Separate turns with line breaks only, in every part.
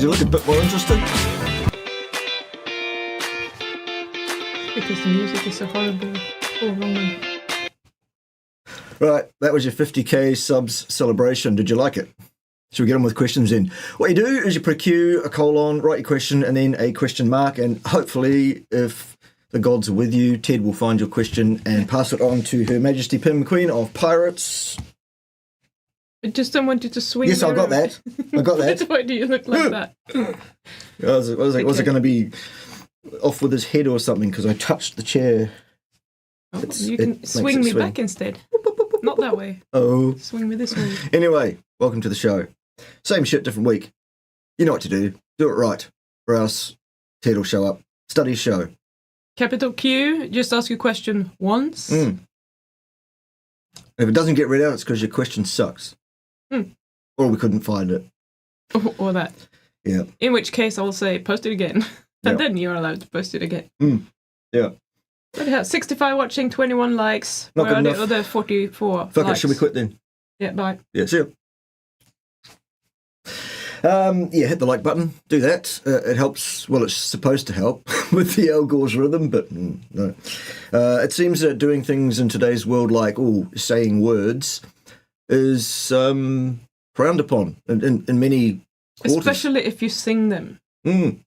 Did you look a bit more interesting?
Because the music is so horrible. Oh, wrong one.
Right, that was your 50k subs celebration. Did you like it? Should we get on with questions then? What you do is you put a Q, a colon, write your question, and then a question mark, and hopefully, if the gods are with you, Ted will find your question and pass it on to Her Majesty Pim, Queen of Pirates.
I just don't want you to swing.
Yes, I got that. I got that.
Why do you look like that?
Was it going to be off with his head or something because I touched the chair?
Oh, you can swing me back instead. Not that way.
Oh.
Swing me this way.
Anyway, welcome to the show. Same shit, different week. You know what to do. Do it right, or else Ted will show up. Study show.
Capital Q, just ask your question once.
And if it doesn't get read out, it's because your question sucks. Or we couldn't find it.
Or that.
Yeah.
In which case I'll say, post it again. And then you're allowed to post it again.
Yeah.
But it has 65 watching, 21 likes.
Not
Where are
good
the
enough.
other 44
Fuck
likes?
it, should we quit then?
Yeah, bye.
Yeah, see you. Hit the like button. Do that. It helps. Well, it's supposed to help with the algorithm, but no. It seems that doing things in today's world like saying words is frowned upon in many quarters.
Especially if you sing them.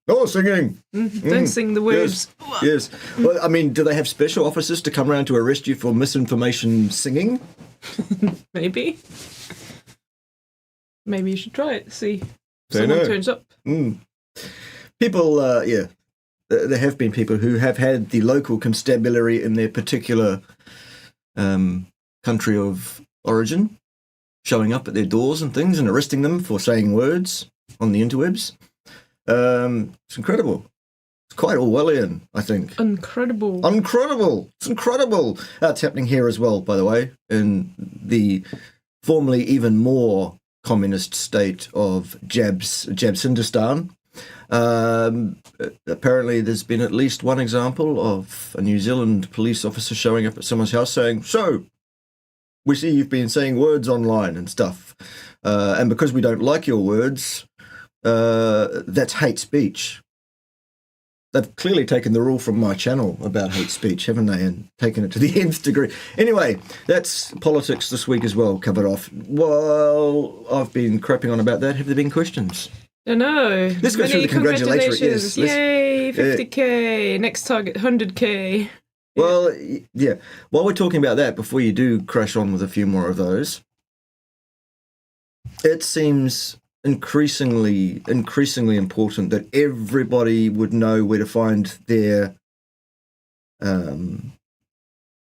Oh, singing.
Don't sing the words.
Yes. Well, I mean, do they have special officers to come around to arrest you for misinformation singing?
Maybe. Maybe you should try it. See if
Don't
someone
know.
turns up.
People, there have been people who have had the local constabulary in their particular country of origin showing up at their doors and things and arresting them for saying words on the interwebs. It's incredible. It's quite Orwellian, I think.
Incredible.
It's incredible. It's happening here as well, by the way, in the formerly even more communist state of Jabsindistan. Apparently there's been at least one example of a New Zealand police officer showing up at someone's house saying, "So, we see you've been saying words online and stuff, and because we don't like your words, that's hate speech." They've clearly taken the rule from my channel about hate speech, haven't they, and taken it to the nth degree. Anyway, that's politics this week as well, covered off. Well, I've been crapping on about that. Have there been questions?
I know.
Let's go through the congratulatory. Yes,
Yay, 50k. Next target, 100k.
Well, yeah. While we're talking about that, before you do crash on with a few more of those, it seems increasingly important that everybody would know where to find their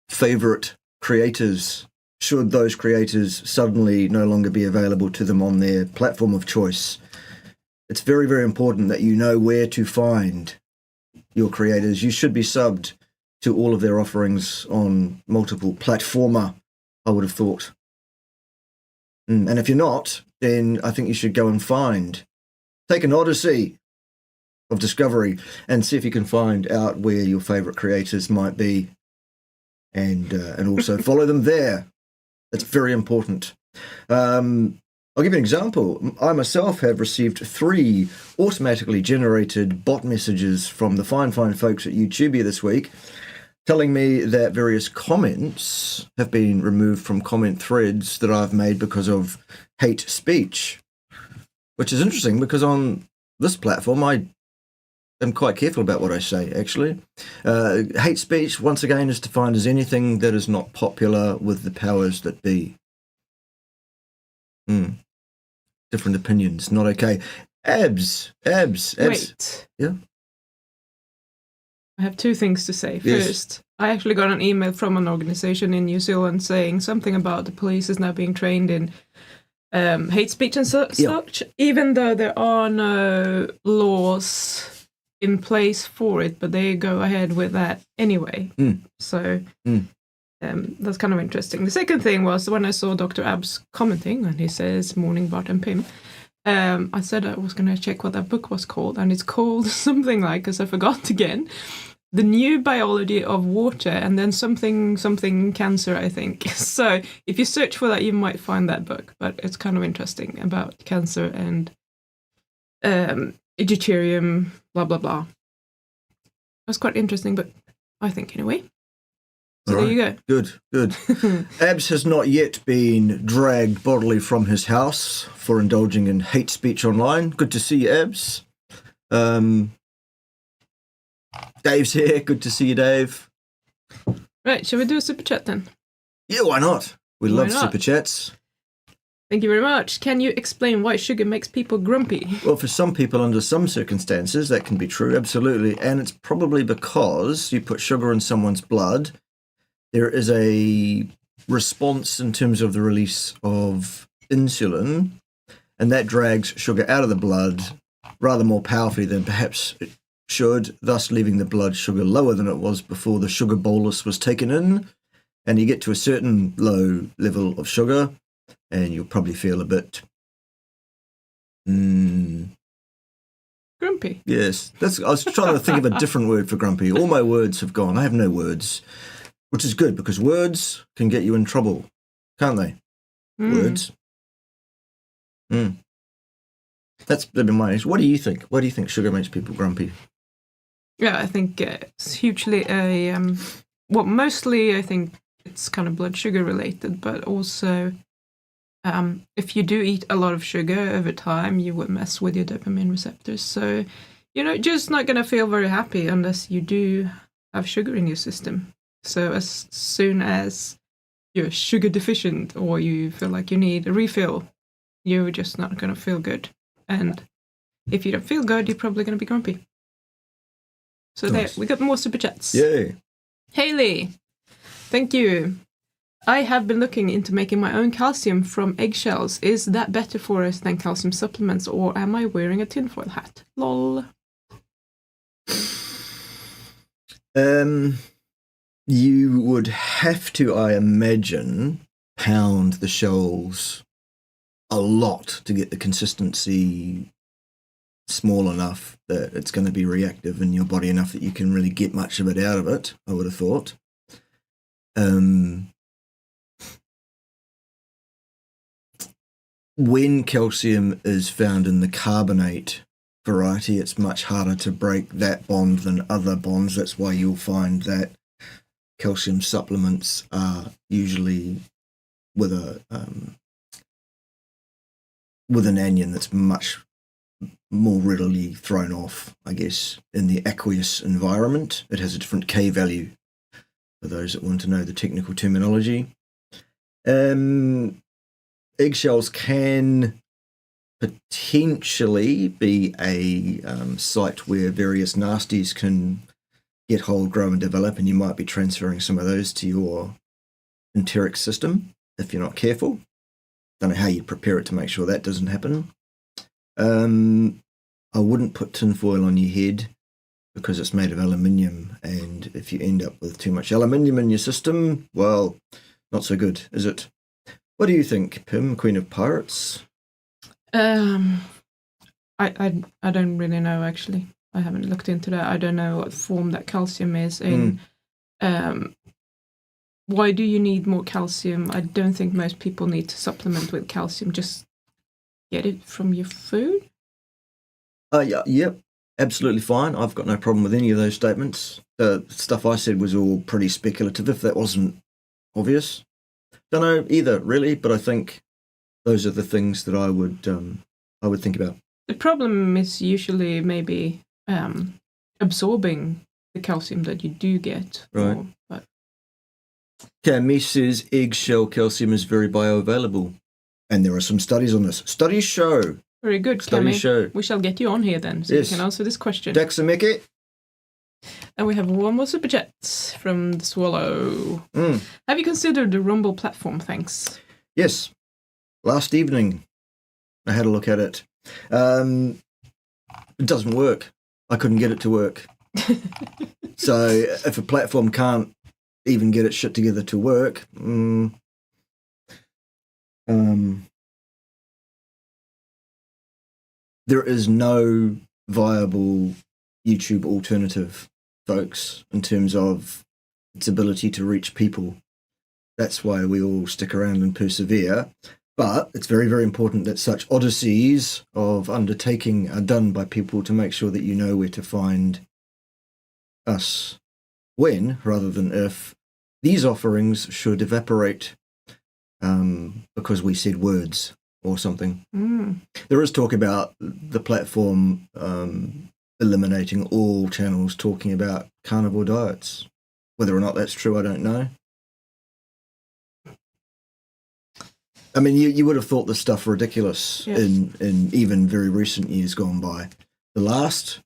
favorite creators, should those creators suddenly no longer be available to them on their platform of choice. It's very, very important that you know where to find your creators. You should be subbed to all of their offerings on multiple platformer, I would have thought. And if you're not, then I think you should go and take an odyssey of discovery and see if you can find out where your favourite creators might be, and also follow them there. That's very important. I'll give you an example. I myself have received 3 automatically generated bot messages from the fine folks at YouTube this week, telling me that various comments have been removed from comment threads that I've made because of hate speech, which is interesting because on this platform I am quite careful about what I say, actually. Hate speech, once again, is defined as anything that is not popular with the powers that be. Different opinions, not okay. Abs.
Wait.
Yeah.
I have 2 things to say.
Yes.
First, I actually got an email from an organization in New Zealand saying something about the police is now being trained in hate speech and such, even though there are no laws in place for it, but they go ahead with that anyway. So that's kind of interesting. The second thing was when I saw Dr. Abs commenting, and he says, "Morning, Bart and Pim." I said I was going to check what that book was called, and it's called something like, because I forgot again, The New Biology of Water, and then something cancer, I think. So if you search for that, you might find that book, but it's kind of interesting about cancer and deuterium, blah, blah, blah. That's quite interesting, but I think anyway. So
All
there you
right. Good. Abs has not yet been dragged bodily from his house for indulging in hate speech online. Good to see you, Abs. Dave's here. Good to see you, Dave.
Right, shall we do a super chat then?
Yeah, why not? We
Why
love
not?
super chats.
Thank you very much. Can you explain why sugar makes people grumpy?
Well, for some people, under some circumstances, that can be true, absolutely. And it's probably because you put sugar in someone's blood. There is a response in terms of the release of insulin, and that drags sugar out of the blood rather more powerfully than perhaps it should, thus leaving the blood sugar lower than it was before the sugar bolus was taken in. And you get to a certain low level of sugar, and you'll probably feel a bit...
Grumpy.
Yes. I was trying to think of a different word for grumpy. All my words have gone. I have no words. Which is good, because words can get you in trouble, can't they? Words. That's been my age. What do you think? Why do you think sugar makes people grumpy?
Yeah, I think it's hugely mostly I think it's kind of blood sugar related, but also if you do eat a lot of sugar over time, you will mess with your dopamine receptors. So you're just not going to feel very happy unless you do have sugar in your system. So as soon as you're sugar deficient or you feel like you need a refill, you're just not going to feel good. And if you don't feel good, you're probably going to be grumpy. So
Nice.
There, we got more super chats.
Yay.
Haley, thank you. I have been looking into making my own calcium from eggshells. Is that better for us than calcium supplements, or am I wearing a tinfoil hat? Lol.
You would have to, I imagine, pound the shells a lot to get the consistency small enough that it's going to be reactive in your body enough that you can really get much of it out of it, I would have thought. When calcium is found in the carbonate variety, it's much harder to break that bond than other bonds. That's why you'll find that calcium supplements are usually with an anion that's much more readily thrown off, I guess, in the aqueous environment. It has a different K value, for those that want to know the technical terminology. Eggshells can potentially be a site where various nasties can get hold, grow, and develop, and you might be transferring some of those to your enteric system if you're not careful. Don't know how you'd prepare it to make sure that doesn't happen. I wouldn't put tinfoil on your head because it's made of aluminium, and if you end up with too much aluminium in your system, well, not so good, is it? What do you think, Pim, Queen of Pirates?
I don't really know, actually. I haven't looked into that. I don't know what form that calcium is in. Why do you need more calcium? I don't think most people need to supplement with calcium. Just get it from your food?
Yep, absolutely fine. I've got no problem with any of those statements. The stuff I said was all pretty speculative, if that wasn't obvious. Don't know either, really, but I think those are the things that I would think about.
The problem is usually maybe absorbing the calcium that you do get.
Right. Cam says eggshell calcium is very bioavailable. And there are some studies on this. Studies show.
Very good,
Studies
Cammy.
show.
We shall get you on here then, so
Yes.
you can answer this question.
Daxameke.
And we have one more super chat from the Swallow. Have you considered the Rumble platform? Thanks.
Yes. Last evening, I had a look at it. It doesn't work. I couldn't get it to work. So if a platform can't even get its shit together to work, there is no viable YouTube alternative, folks, in terms of its ability to reach people. That's why we all stick around and persevere. But it's very, very important that such odysseys of undertaking are done by people to make sure that you know where to find us when, rather than if, these offerings should evaporate because we said words or something. There is talk about the platform eliminating all channels talking about carnivore diets. Whether or not that's true, I don't know. I mean, you would have thought this stuff ridiculous in even very recent years gone by. The last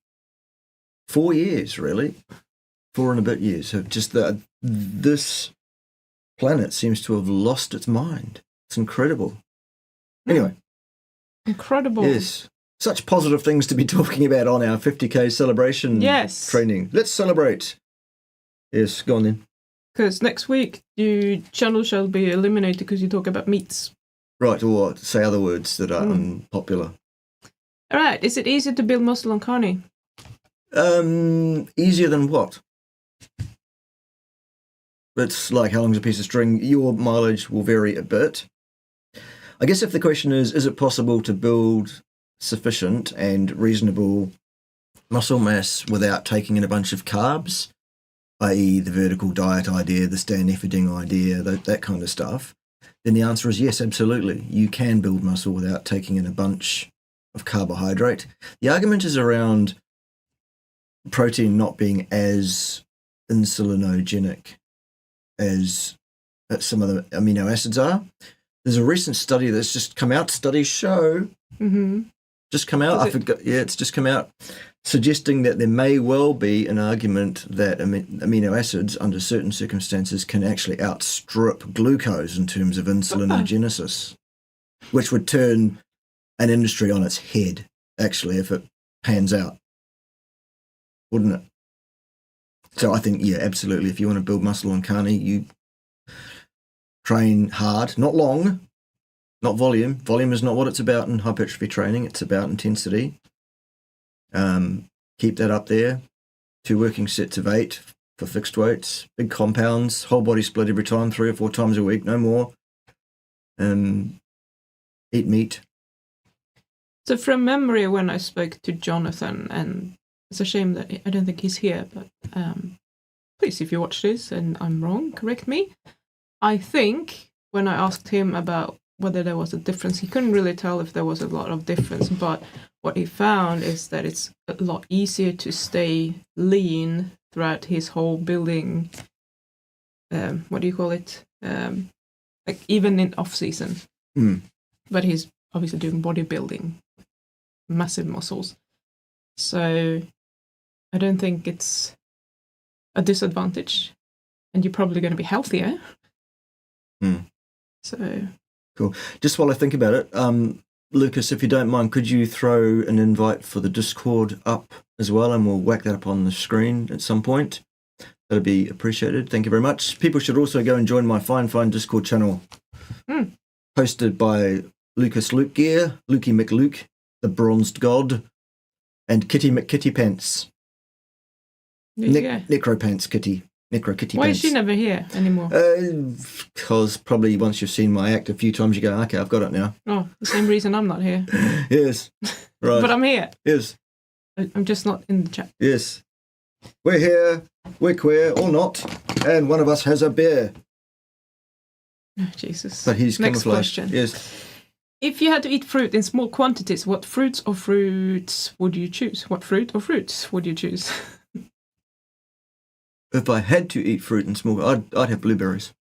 4 years, really, 4 and a bit years, have just this planet seems to have lost its mind. It's incredible. Anyway.
Incredible.
Yes. Such positive things to be talking about on our 50K celebration training. Let's celebrate. Yes, go on then.
Because next week, your channel shall be eliminated because you talk about meats.
Right, or say other words that are unpopular.
All right. Is it easier to build muscle on carne?
Easier than what? It's like how long's a piece of string. Your mileage will vary a bit. I guess if the question is it possible to build sufficient and reasonable muscle mass without taking in a bunch of carbs, i.e. the vertical diet idea, the stand efforting idea, that kind of stuff, then the answer is yes, absolutely. You can build muscle without taking in a bunch of carbohydrate. The argument is around protein not being as insulinogenic as some of the amino acids are. There's a recent study that's just come out. Studies show, just come out. It's just come out, suggesting that there may well be an argument that amino acids, under certain circumstances, can actually outstrip glucose in terms of insulinogenesis, which would turn an industry on its head, actually, if it pans out, wouldn't it? So I think, yeah, absolutely. If you want to build muscle on carne, you train hard, not long, not volume. Volume is not what it's about in hypertrophy training. It's about intensity. Keep that up there. 2 working sets of 8 for fixed weights. Big compounds, whole body split every time, 3 or 4 times a week, no more. Eat meat.
So from memory, when I spoke to Jonathan, and it's a shame that I don't think he's here, but please, if you watch this and I'm wrong, correct me. I think when I asked him about whether there was a difference, he couldn't really tell if there was a lot of difference, but what he found is that it's a lot easier to stay lean throughout his whole building, what do you call it? Like even in off season. But he's obviously doing bodybuilding, massive muscles. So I don't think it's a disadvantage, and you're probably going to be healthier. So
cool. Just while I think about it, Lucas, if you don't mind, could you throw an invite for the Discord up as well, and we'll whack that up on the screen at some point. That'd be appreciated. Thank you very much. People should also go and join my fine Discord channel, hosted by Lucas Luke Gear, Lukey McLuke, the Bronzed God, and Kitty McKitty Pants. Necro Pants Kitty. Necro Kitty
Why
Pants.
is she never here anymore?
Because probably once you've seen my act a few times, you go, okay, I've got it now.
Oh, the same reason I'm not here.
Yes. Right.
But I'm here.
Yes.
I'm just not in the chat.
Yes. We're here, we're queer or not, and one of us has a beer.
Oh, Jesus.
But he's
Next
camouflaged.
question.
Yes.
If you had to eat fruit in small quantities, what fruits or fruits would you choose? What fruit or fruits would you choose?
If I had to eat fruit in small, I'd have blueberries.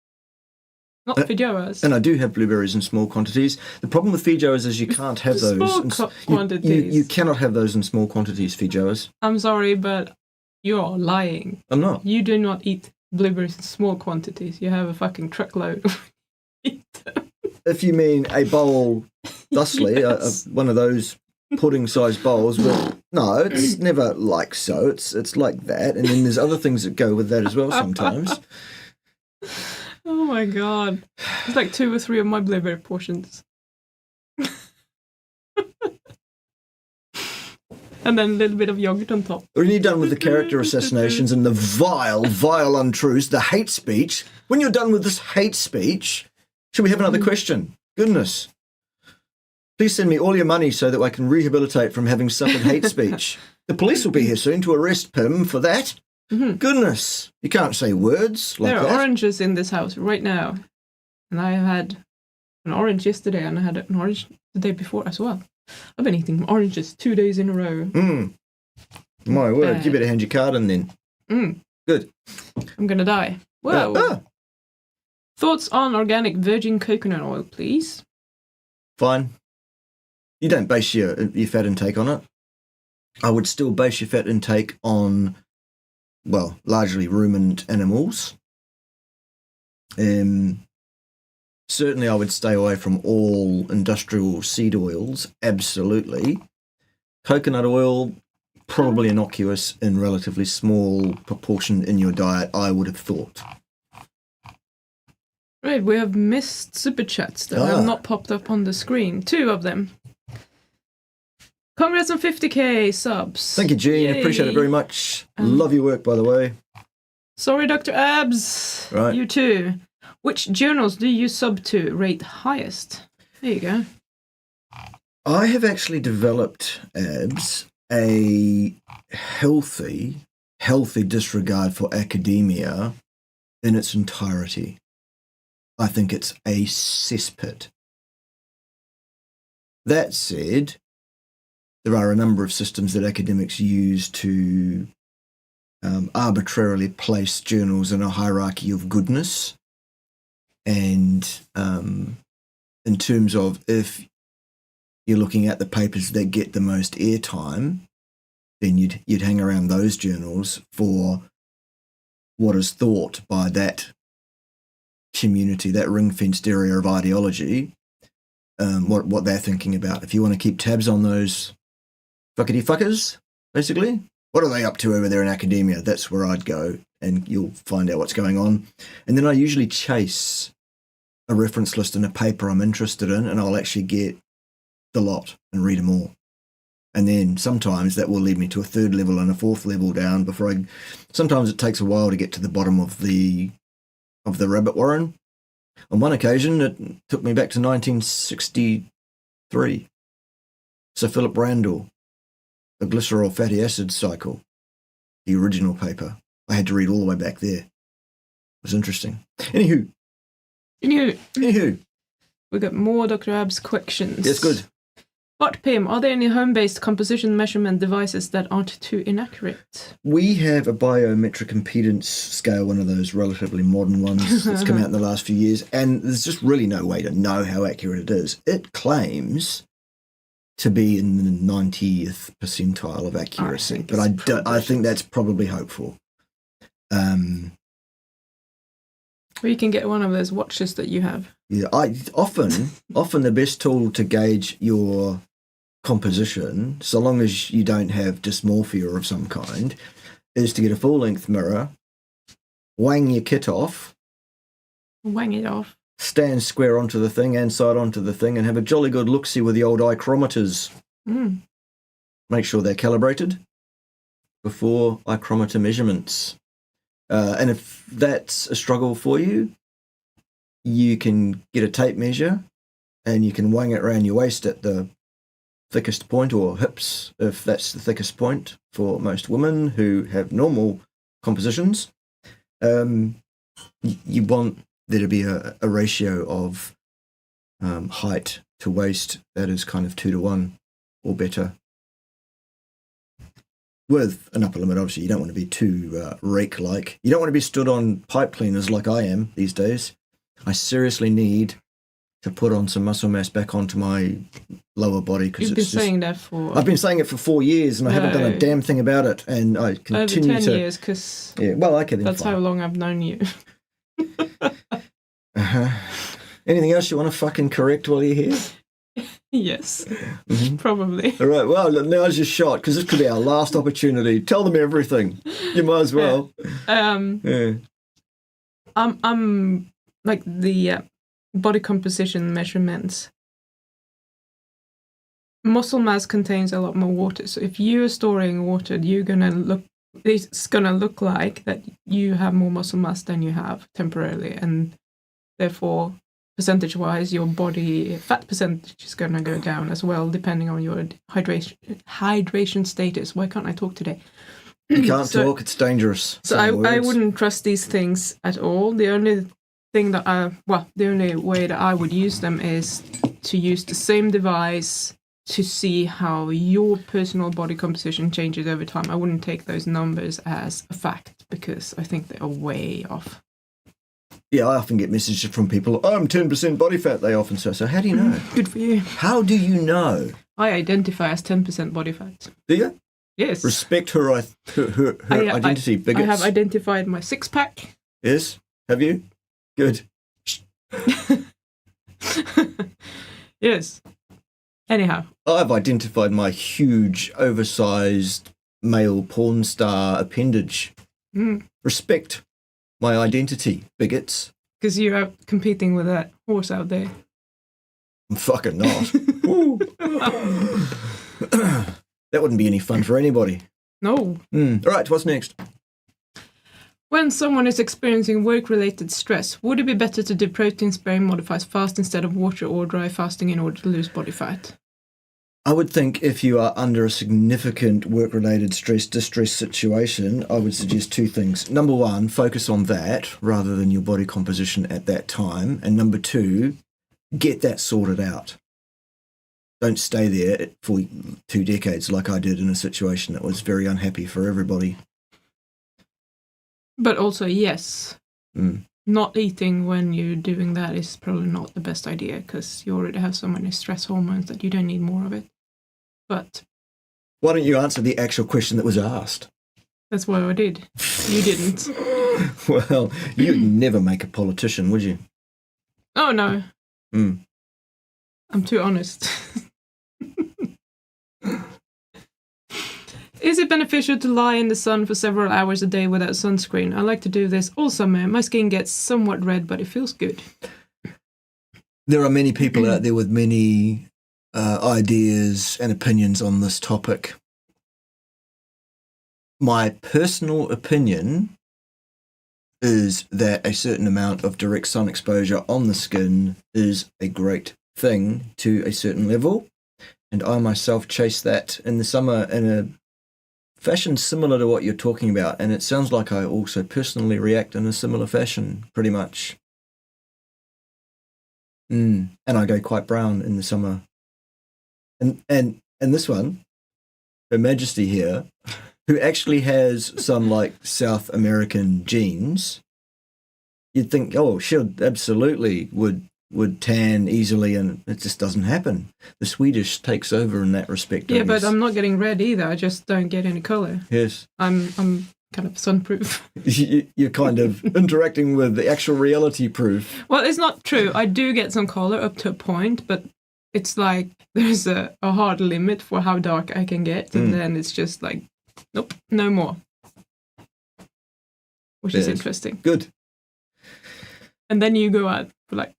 Not feijoas.
And I do have blueberries in small quantities. The problem with feijoas is you can't have those.
Small quantities.
You cannot have those in small quantities, feijoas.
I'm sorry, but you're lying.
I'm not.
You do not eat blueberries in small quantities. You have a fucking truckload.
If you mean a bowl, thusly,
Yes.
one of those pudding-sized bowls, but no, it's never like so. It's like that, and then there's other things that go with that as well sometimes.
Oh my god. It's like 2 or 3 of my blueberry portions. And then a little bit of yogurt on top.
When you're done with the character assassinations and the vile untruths, the hate speech, when you're done with this hate speech, should we have another question? Goodness. Please send me all your money so that I can rehabilitate from having suffered hate speech. The police will be here soon to arrest Pim for that. Mm-hmm. Goodness, you can't say words like that.
There are oranges in this house right now. And I had an orange yesterday and I had an orange the day before as well. I've been eating oranges 2 days in a row.
My word, you better hand your card in then. Good.
I'm going to die. Whoa. Thoughts on organic virgin coconut oil, please?
Fine. You don't base your fat intake on it. I would still base your fat intake on, well, largely ruminant animals. Certainly I would stay away from all industrial seed oils, absolutely. Coconut oil, probably innocuous in relatively small proportion in your diet, I would have thought.
Right, we have missed super chats that have not popped up on the screen. 2 of them. Congrats on 50k subs.
Thank you, Gene.
Yay.
Appreciate it very much. Love your work, by the way.
Sorry, Dr. Abs.
Right.
You too. Which journals do you sub to rate highest? There you go.
I have actually developed, Abs, a healthy disregard for academia in its entirety. I think it's a cesspit. That said, there are a number of systems that academics use to arbitrarily place journals in a hierarchy of goodness. And in terms of if you're looking at the papers that get the most airtime, then you'd hang around those journals for what is thought by that community, that ring-fenced area of ideology, what they're thinking about. If you want to keep tabs on those fuckity fuckers, basically, what are they up to over there in academia? That's where I'd go, and you'll find out what's going on. And then I usually chase a reference list in a paper I'm interested in, and I'll actually get the lot and read them all. And then sometimes that will lead me to a 3rd level and a 4th level down before sometimes it takes a while to get to the bottom of the rabbit warren. On one occasion, it took me back to 1963. Sir Philip Randall, the glycerol fatty acid cycle, the original paper. I had to read all the way back there. It was interesting. Anywho.
We got more Dr. Ab's questions.
Yes, good.
Bart, Pim, are there any home-based composition measurement devices that aren't too inaccurate?
We have a biometric impedance scale, one of those relatively modern ones that's come out in the last few years, and there's just really no way to know how accurate it is. It claims to be in the 90th percentile of accuracy, but I think that's probably hopeful.
Or you can get one of those watches that you have.
Yeah, often the best tool to gauge your composition, so long as you don't have dysmorphia of some kind, is to get a full-length mirror, wang your kit off.
Wang it off.
Stand square onto the thing and side onto the thing and have a jolly good look-see with the old eye chrometers. Make sure they're calibrated before eye chrometer measurements. And if that's a struggle for you, you can get a tape measure and you can wang it around your waist at the thickest point, or hips if that's the thickest point for most women who have normal compositions. You want there to be a ratio of height to waist that is kind of 2-to-1 or better. With an upper limit, obviously, you don't want to be too rake-like. You don't want to be stood on pipe cleaners like I am these days. I seriously need to put on some muscle mass back onto my lower body.
You've been saying that for...
I've been saying it for 4 years, and I haven't done a damn thing about it, and I continue
over 10 years, because that's how long I've known you.
Anything else you want to fucking correct while you're here?
Yes, probably.
All right, well, now's your shot, because this could be our last opportunity. Tell them everything. You might as well.
I'm like the body composition measurements. Muscle mass contains a lot more water, so if you're storing water, it's gonna look like that you have more muscle mass than you have temporarily, and therefore percentage-wise, your body fat percentage is going to go down as well, depending on your hydration status. Why can't I talk today?
You can't talk, it's dangerous.
So I wouldn't trust these things at all. The only thing that the only way that I would use them is to use the same device to see how your personal body composition changes over time. I wouldn't take those numbers as a fact because I think they are way off.
Yeah, I often get messages from people, I'm 10% body fat, they often say. So how do you know?
Good for you.
How do you know?
I identify as 10% body fat.
Do you?
Yes.
Respect her identity, bigots.
I have identified my six-pack.
Yes? Have you? Good.
Yes. Anyhow.
I've identified my huge, oversized male porn star appendage. Respect my identity, bigots.
Because you are competing with that horse out there.
I'm fucking not. That wouldn't be any fun for anybody.
No.
All right, what's next?
When someone is experiencing work-related stress, would it be better to do protein-sparing modified fast instead of water or dry fasting in order to lose body fat?
I would think if you are under a significant work-related distress situation, I would suggest two things. Number one, focus on that rather than your body composition at that time. And number two, get that sorted out. Don't stay there for 2 decades like I did in a situation that was very unhappy for everybody.
But also, yes, not eating when you're doing that is probably not the best idea because you already have so many stress hormones that you don't need more of it. But
why don't you answer the actual question that was asked?
That's what I did. You didn't.
Well, you'd never make a politician, would you?
Oh, no. I'm too honest. Is it beneficial to lie in the sun for several hours a day without sunscreen? I like to do this all summer. My skin gets somewhat red, but it feels good.
There are many people out there with many ideas and opinions on this topic. My personal opinion is that a certain amount of direct sun exposure on the skin is a great thing to a certain level. And I myself chase that in the summer in a fashion similar to what you're talking about, and it sounds like I also personally react in a similar fashion, pretty much. And I go quite brown in the summer. And this one, Her Majesty here, who actually has some like South American genes, you'd think, oh, she absolutely would tan easily, and it just doesn't happen. The Swedish takes over in that respect.
Yeah, but I'm not getting red either. I just don't get any colour.
Yes.
I'm kind of sunproof.
You're kind of interacting with the actual reality proof.
Well, it's not true. I do get some colour up to a point, but it's like there's a hard limit for how dark I can get, and then it's just like, nope, no more. Which is interesting.
Good.
And then you go out for like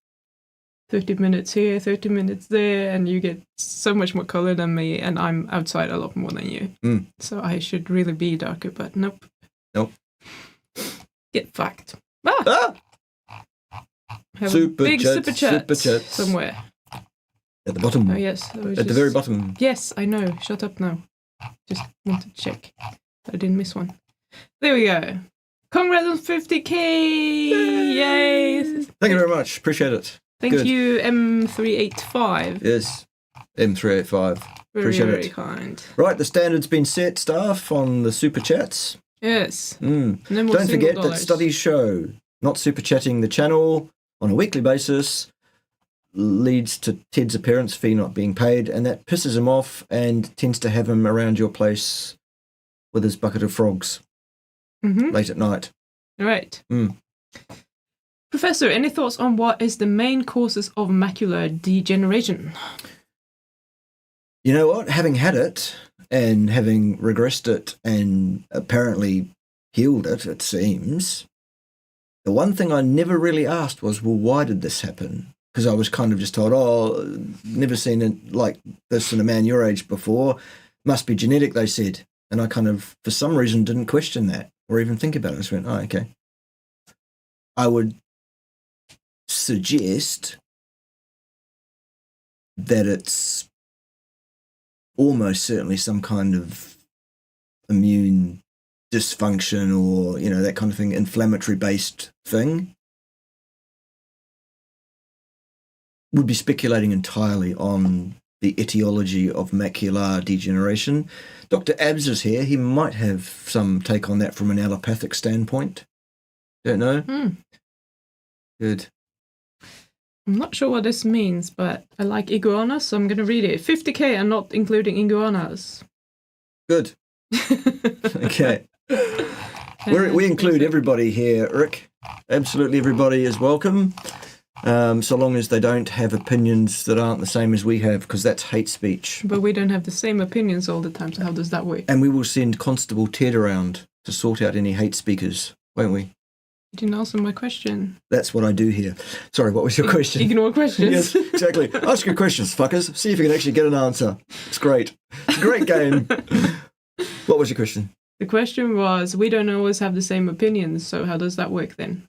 30 minutes here, 30 minutes there, and you get so much more colour than me, and I'm outside a lot more than you. So I should really be darker, but nope.
Nope.
Get fucked. Have
Super
a big
chat,
super chat
super chat.
somewhere.
At the bottom.
Oh, yes.
At the very bottom.
Yes, I know. Shut up now. Just wanted to check. I didn't miss one. There we go. Congrats on 50k! Yay!
Thank you very much. Appreciate it.
Thank you, M385.
Yes, M385. Appreciate
very
it.
Kind.
Right, the standard's been set, staff, on the super chats.
Yes.
No
more
Don't forget
dollars.
that studies show not super chatting the channel on a weekly basis leads to Ted's appearance fee not being paid, and that pisses him off and tends to have him around your place with his bucket of frogs late at night.
Right. Professor, any thoughts on what is the main causes of macular degeneration?
You know what? Having had it and having regressed it and apparently healed it, it seems, the one thing I never really asked was, well, why did this happen? Because I was kind of just told, oh, never seen it like this in a man your age before. Must be genetic, they said. And I kind of, for some reason, didn't question that or even think about it. I just went, oh, okay. I would suggest that it's almost certainly some kind of immune dysfunction or, that kind of thing, inflammatory-based thing, would be speculating entirely on the etiology of macular degeneration. Dr. Abs is here. He might have some take on that from an allopathic standpoint. Don't know. Good.
I'm not sure what this means, but I like iguanas, so I'm going to read it. 50k and not including iguanas.
Good. Okay. We include everybody here, Rick. Absolutely everybody is welcome. So long as they don't have opinions that aren't the same as we have, because that's hate speech.
But we don't have the same opinions all the time, so how does that work?
And we will send Constable Ted around to sort out any hate speakers, won't we?
You didn't answer my question.
That's what I do here. Sorry, what was your question?
Ignore questions.
Yes, exactly. Ask your questions, fuckers. See if you can actually get an answer. It's great. It's a great game. What was your question?
The question was, we don't always have the same opinions, so how does that work then?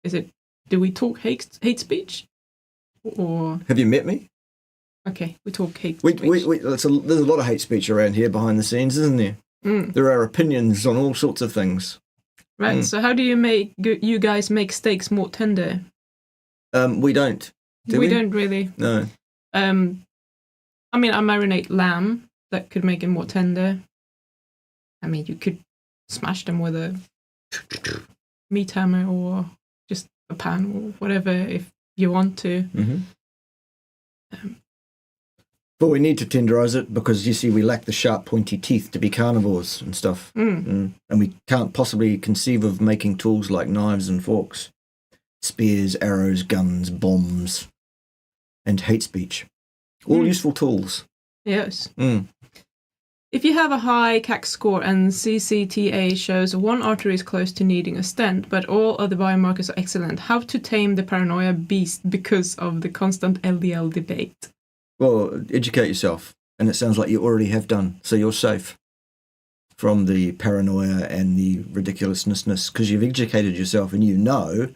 Do we talk hate speech? Or
have you met me?
Okay, we talk hate speech.
There's a lot of hate speech around here behind the scenes, isn't there? There are opinions on all sorts of things.
Right, so how do you guys make steaks more tender?
We don't. Do we?
We don't really.
No.
I marinate lamb. That could make it more tender. You could smash them with a meat hammer or just a pan or whatever if you want to.
But we need to tenderize it because, you see, we lack the sharp, pointy teeth to be carnivores and stuff. And we can't possibly conceive of making tools like knives and forks, spears, arrows, guns, bombs, and hate speech. All useful tools.
Yes. If you have a high CAC score and CCTA shows one artery is close to needing a stent, but all other biomarkers are excellent, how to tame the paranoia beast because of the constant LDL debate?
Well, educate yourself, and it sounds like you already have done, so you're safe from the paranoia and the ridiculousness, because you've educated yourself and you know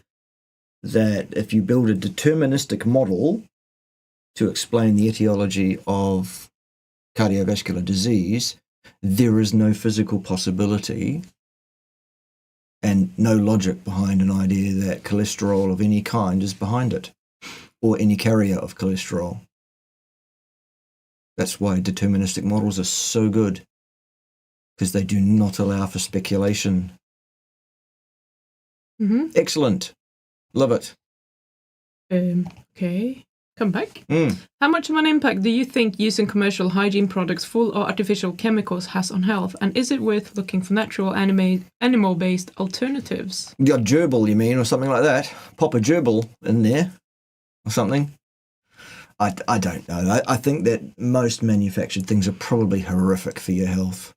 that if you build a deterministic model to explain the etiology of cardiovascular disease, there is no physical possibility and no logic behind an idea that cholesterol of any kind is behind it, or any carrier of cholesterol. That's why deterministic models are so good, because they do not allow for speculation. Excellent. Love it.
Okay. Come back. How much of an impact do you think using commercial hygiene products full of artificial chemicals has on health? And is it worth looking for natural animal-based alternatives?
You got gerbil, you mean, or something like that? Pop a gerbil in there or something? I don't know. I think that most manufactured things are probably horrific for your health.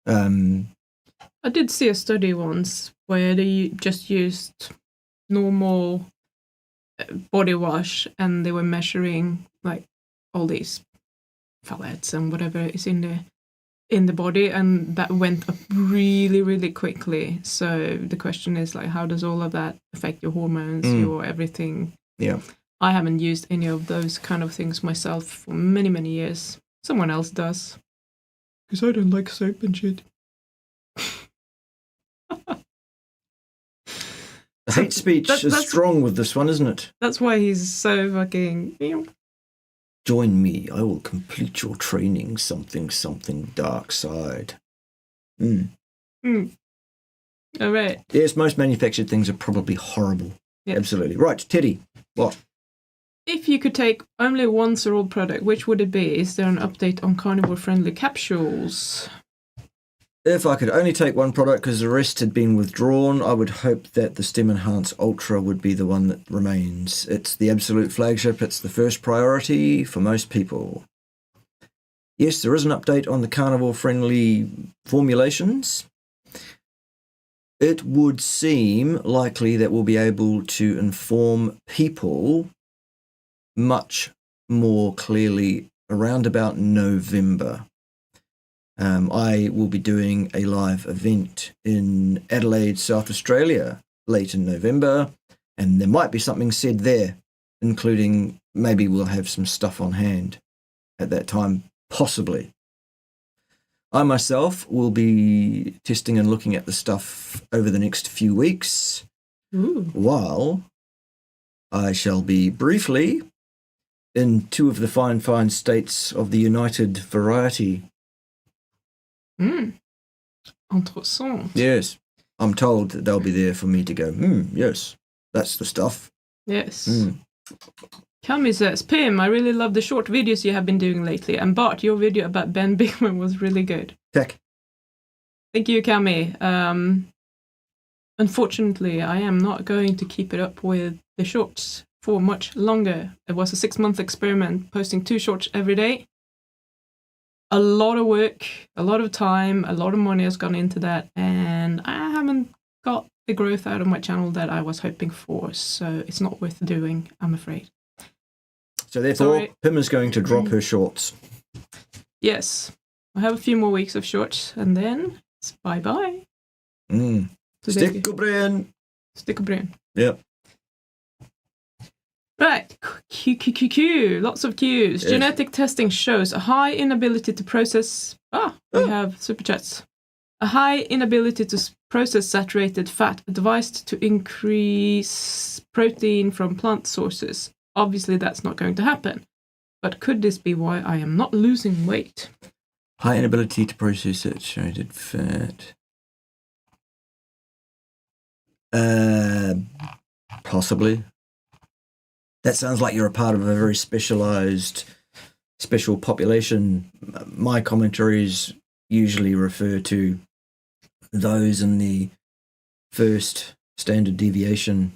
I did see a study once where they just used normal body wash and they were measuring like all these phthalates and whatever is in the body, and that went up really, really quickly. So the question is, like, how does all of that affect your hormones, your everything?
Yeah.
I haven't used any of those kind of things myself for many, many years. Someone else does. Because I don't like soap and shit.
The hate speech is strong with this one, isn't it?
That's why he's so fucking...
Join me. I will complete your training. Something dark side.
All right.
Yes, most manufactured things are probably horrible. Yep. Absolutely. Right, Teddy, what?
If you could take only one Cerule product, which would it be? Is there an update on carnivore-friendly capsules?
If I could only take one product because the rest had been withdrawn, I would hope that the Stem Enhance Ultra would be the one that remains. It's the absolute flagship. It's the first priority for most people. Yes, there is an update on the carnivore-friendly formulations. It would seem likely that we'll be able to inform people much more clearly around about November. I will be doing a live event in Adelaide, South Australia, late in November, and there might be something said there including maybe we'll have some stuff on hand at that time, possibly. I myself will be testing and looking at the stuff over the next few weeks, while I shall be briefly in 2 of the fine states of the United Variety.
Interessant.
Yes, I'm told that they'll be there for me to go, yes, that's the stuff.
Yes. Cami says, Pim, I really love the short videos you have been doing lately. And Bart, your video about Ben Bigman was really good.
Heck.
Thank you, Cami. Unfortunately, I am not going to keep it up with the shorts for much longer. It was a 6-month experiment, posting 2 shorts every day. A lot of work, a lot of time, a lot of money has gone into that, and I haven't got the growth out of my channel that I was hoping for, so it's not worth doing, I'm afraid.
So therefore, Pim is going to drop her shorts.
Yes. I have a few more weeks of shorts, and then it's bye-bye.
Stickelbrain.
Stickelbrain.
Yep.
Right. Q. Lots of Qs. Yes. Genetic testing shows a high inability to process... we have super chats. A high inability to process saturated fat advised to increase protein from plant sources. Obviously, that's not going to happen. But could this be why I am not losing weight?
High inability to process saturated fat. Possibly. That sounds like you're a part of a very special population. My commentaries usually refer to those in the first standard deviation.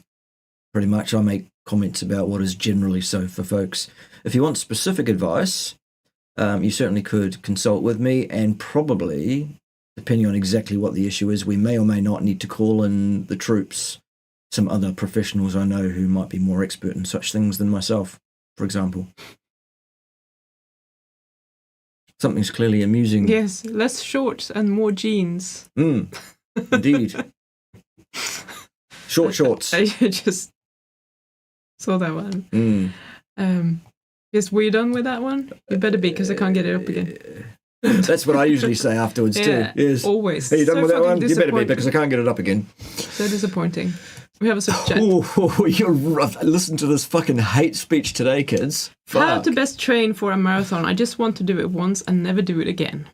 Pretty much I make comments about what is generally so for folks. If you want specific advice, you certainly could consult with me, and probably, depending on exactly what the issue is, we may or may not need to call in the troops, some other professionals I know who might be more expert in such things than myself, for example. Something's clearly amusing.
Yes, less shorts and more jeans.
Indeed. Shorts.
I just saw that one. Yes, were you done with that one? You better be, because I can't get it up again.
That's what I usually say afterwards too. Yes.
Always.
Are you done with that one? You better be, because I can't get it up again.
So disappointing. We have a super chat.
You're rough. Listen to this fucking hate speech today, kids. Fuck.
How to best train for a marathon. I just want to do it once and never do it again.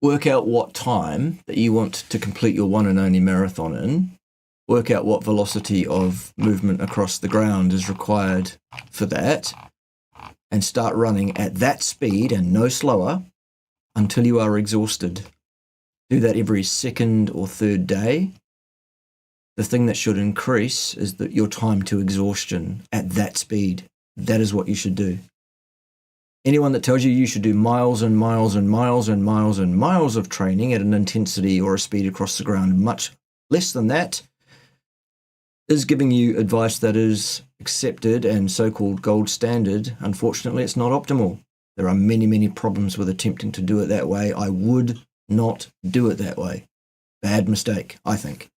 Work out what time that you want to complete your one and only marathon in. Work out what velocity of movement across the ground is required for that, and start running at that speed and no slower until you are exhausted. Do that every 2nd or 3rd day. The thing that should increase is that your time to exhaustion at that speed. That is what you should do. Anyone that tells you you should do miles and miles and miles and miles and miles of training at an intensity or a speed across the ground much less than that is giving you advice that is accepted and so-called gold standard. Unfortunately, it's not optimal. There are many, many problems with attempting to do it that way. I would not do it that way. Bad mistake, I think.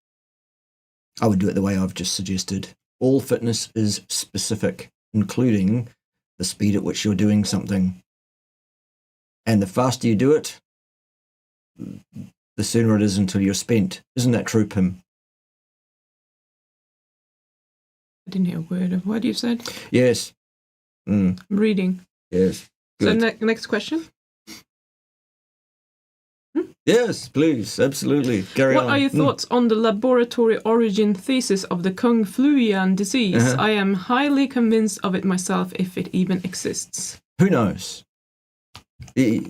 I would do it the way I've just suggested. All fitness is specific, including the speed at which you're doing something. And the faster you do it, the sooner it is until you're spent. Isn't that true, Pim?
I didn't hear a word of what you said.
Yes.
I'm reading.
Yes. Good.
So next question.
Yes, please. Absolutely. Carry on.
What are your thoughts on the laboratory origin thesis of the Kung Fluian disease? I am highly convinced of it myself, if it even exists.
Who knows? There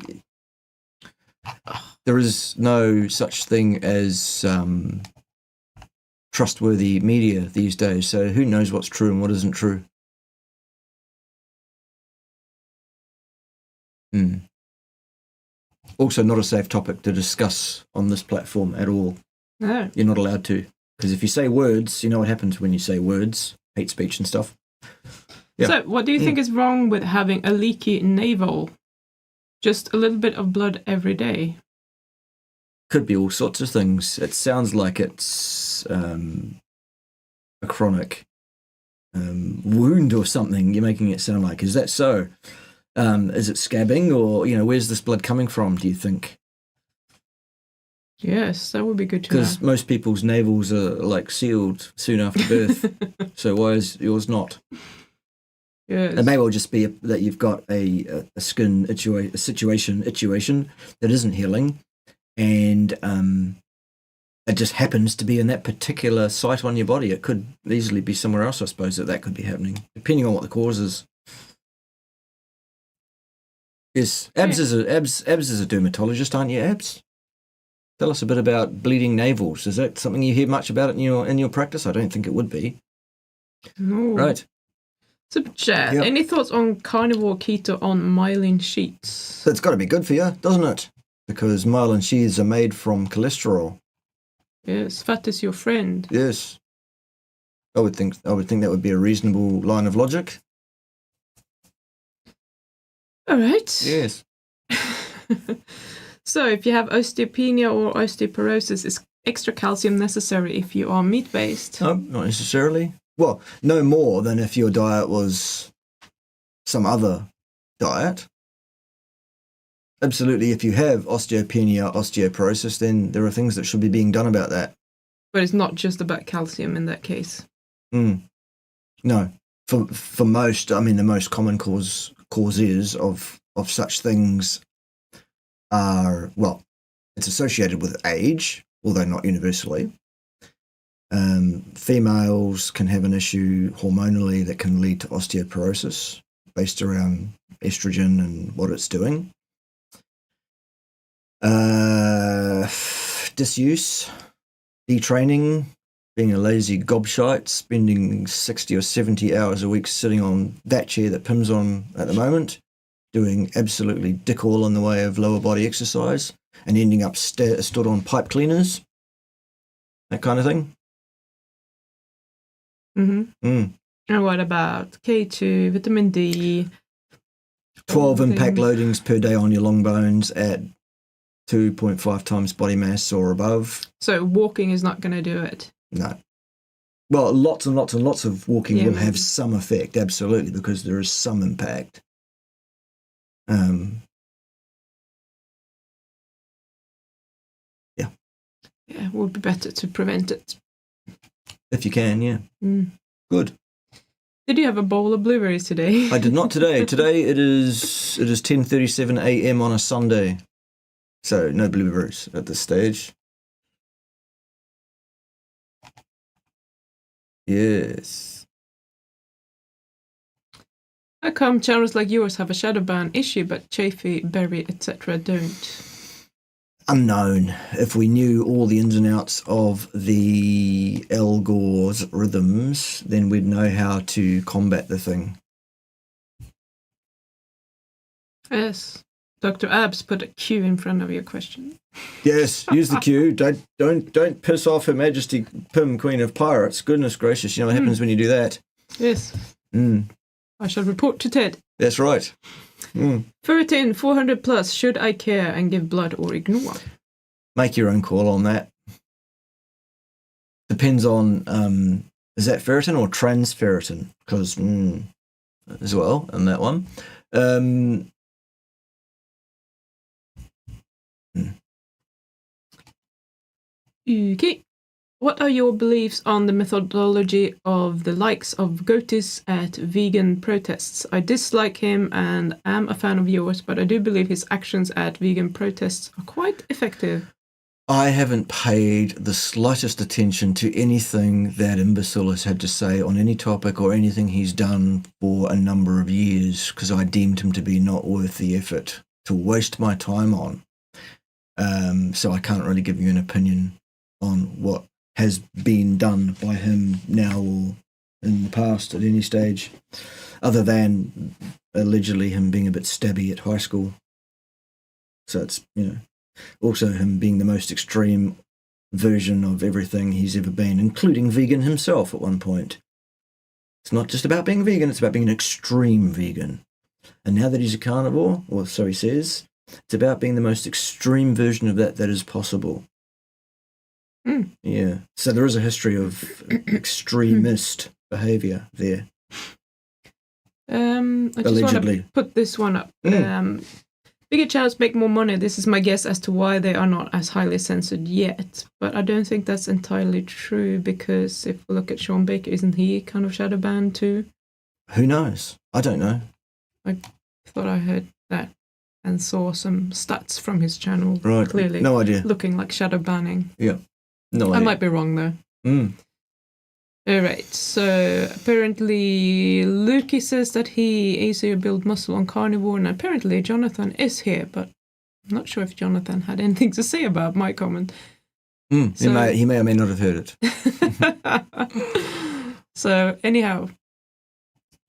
is no such thing as trustworthy media these days, so who knows what's true and what isn't true. Also not a safe topic to discuss on this platform at all.
No.
You're not allowed to, because if you say words, you know what happens when you say words, hate speech and stuff. Yeah.
So what do you think is wrong with having a leaky navel? Just a little bit of blood every day?
Could be all sorts of things. It sounds like it's a chronic wound or something. You're making it sound like. Is that so? Is it scabbing, or where's this blood coming from? Do you think?
Yes, that would be good to know.
Because most people's navels are like sealed soon after birth, so why is yours not?
Yes.
It may well just be that you've got a skin situation that isn't healing, and it just happens to be in that particular site on your body. It could easily be somewhere else, I suppose, that could be happening, depending on what the cause is. Yes, Abs is a dermatologist, aren't you, Abs? Tell us a bit about bleeding navels. Is that something you hear much about in your practice? I don't think it would be.
No.
Right.
So, Chad, any thoughts on carnivore keto on myelin sheets?
That's got to be good for you, doesn't it? Because myelin sheaths are made from cholesterol.
Yes, fat is your friend.
Yes. I would think that would be a reasonable line of logic.
All right.
Yes.
So, if you have osteopenia or osteoporosis, is extra calcium necessary if you are meat-based?
No, not necessarily. Well, no more than if your diet was some other diet. Absolutely, if you have osteopenia, osteoporosis, then there are things that should be being done about that.
But it's not just about calcium in that case.
No. For most, I mean, the most common causes of such things are, well, it's associated with age, although not universally. Females can have an issue hormonally that can lead to osteoporosis based around estrogen and what it's doing. Disuse, detraining, being a lazy gobshite, spending 60 or 70 hours a week sitting on that chair that Pim's on at the moment, doing absolutely dick all in the way of lower body exercise, and ending up stood on pipe cleaners, that kind of thing.
And what about K2, vitamin D?
12 impact loadings per day on your long bones at 2.5 times body mass or above.
So walking is not going to do it?
No. Well, lots and lots and lots of walking will have some effect, absolutely, because there is some impact.
Yeah, it would be better to prevent it.
If you can, yeah. Good.
Did you have a bowl of blueberries today?
I did not today. Today it is 10:37 a.m. on a Sunday. So no blueberries at this stage. Yes.
How come channels like yours have a shadow ban issue, but Chafee, Berry, etc. don't?
Unknown. If we knew all the ins and outs of the algor's rhythms, then we'd know how to combat the thing.
Yes. Dr. Abs put a Q in front of your question.
Yes, use the Q. Don't piss off Her Majesty Pim, Queen of Pirates. Goodness gracious, you know what happens when you do that.
Yes. I shall report to Ted.
That's right.
Ferritin 400 plus. Should I care and give blood or ignore?
Make your own call on that. Depends on is that ferritin or transferritin? Because as well in that one.
Okay. What are your beliefs on the methodology of the likes of Goatis at vegan protests? I dislike him and am a fan of yours, but I do believe his actions at vegan protests are quite effective.
I haven't paid the slightest attention to anything that imbecile has had to say on any topic or anything he's done for a number of years, because I deemed him to be not worth the effort to waste my time on. So I can't really give you an opinion on what has been done by him now or in the past at any stage, other than allegedly him being a bit stabby at high school. So it's, also him being the most extreme version of everything he's ever been, including vegan himself at one point. It's not just about being vegan, it's about being an extreme vegan. And now that he's a carnivore, or so he says, it's about being the most extreme version of that is possible. Yeah. So there is a history of extremist behaviour there.
I just want
Allegedly.
to put this one up. Bigger channels make more money. This is my guess as to why they are not as highly censored yet. But I don't think that's entirely true, because if we look at Sean Baker, isn't he kind of shadow banned too?
Who knows? I don't know.
I thought I heard that and saw some stats from his channel.
Right.
Clearly.
No idea.
Looking like shadow banning.
Yeah. No idea.
I might be wrong though. Alright, so apparently Lukey says that he easier build muscle on Carnivore, and apparently Jonathan is here, but I'm not sure if Jonathan had anything to say about my comment.
He may or may not have heard it.
So anyhow,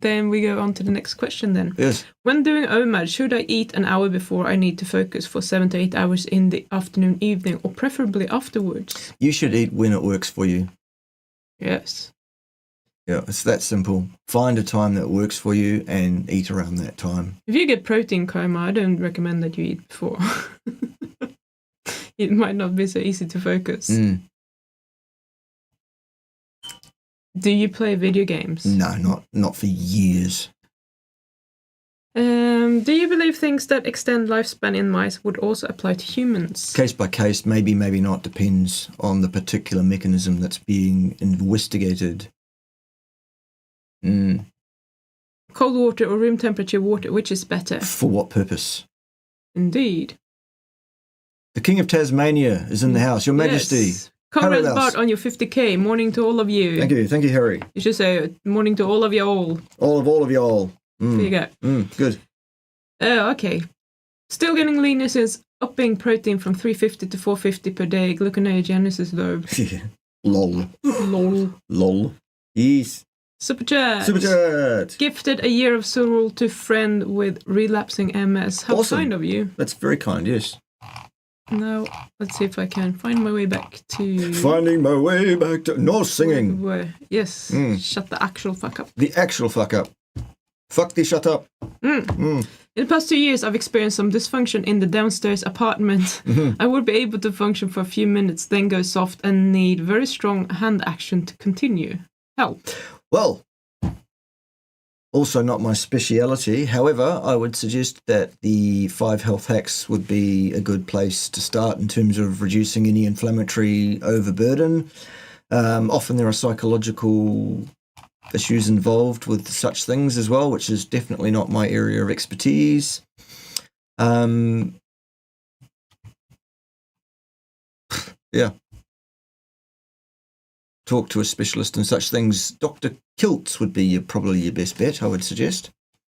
then we go on to the next question then.
Yes.
When doing OMAD, should I eat an hour before I need to focus for 7 to 8 hours in the afternoon, evening, or preferably afterwards?
You should eat when it works for you.
Yes.
Yeah, it's that simple. Find a time that works for you and eat around that time.
If you get protein coma, I don't recommend that you eat before. It might not be so easy to focus. Do you play video games?
No, not for years.
Do you believe things that extend lifespan in mice would also apply to humans?
Case by case, maybe not, depends on the particular mechanism that's being investigated.
Cold water or room temperature water, which is better?
For what purpose?
Indeed.
The King of Tasmania is in the house. Your Majesty.
Yes. Congrats,
Harry
Bart, on your 50k. Morning to all of you.
Thank you, Harry.
You should say morning to all of y'all.
All of y'all.
There you go.
Good.
Oh, okay. Still getting leaner since upping protein from 350 to 450 per day. Gluconeogenesis though.
Lol. Yes.
Super chat.
Super chat.
Gifted a year of Cerule to friend with relapsing MS. How
Awesome.
kind of you.
That's very kind, yes.
Now, let's see if I can find my way back to...
Finding my way back to... No singing.
Yes. Shut the actual fuck up.
The actual fuck up. Fuck the shut up.
In the past 2 years, I've experienced some dysfunction in the downstairs apartment. I would be able to function for a few minutes, then go soft and need very strong hand action to continue. Help.
Well, also not my speciality. However, I would suggest that the 5 health hacks would be a good place to start in terms of reducing any inflammatory overburden. Often there are psychological issues involved with such things as well, which is definitely not my area of expertise. Yeah. Talk to a specialist in such things. Dr. Kiltz would be probably your best bet, I would suggest.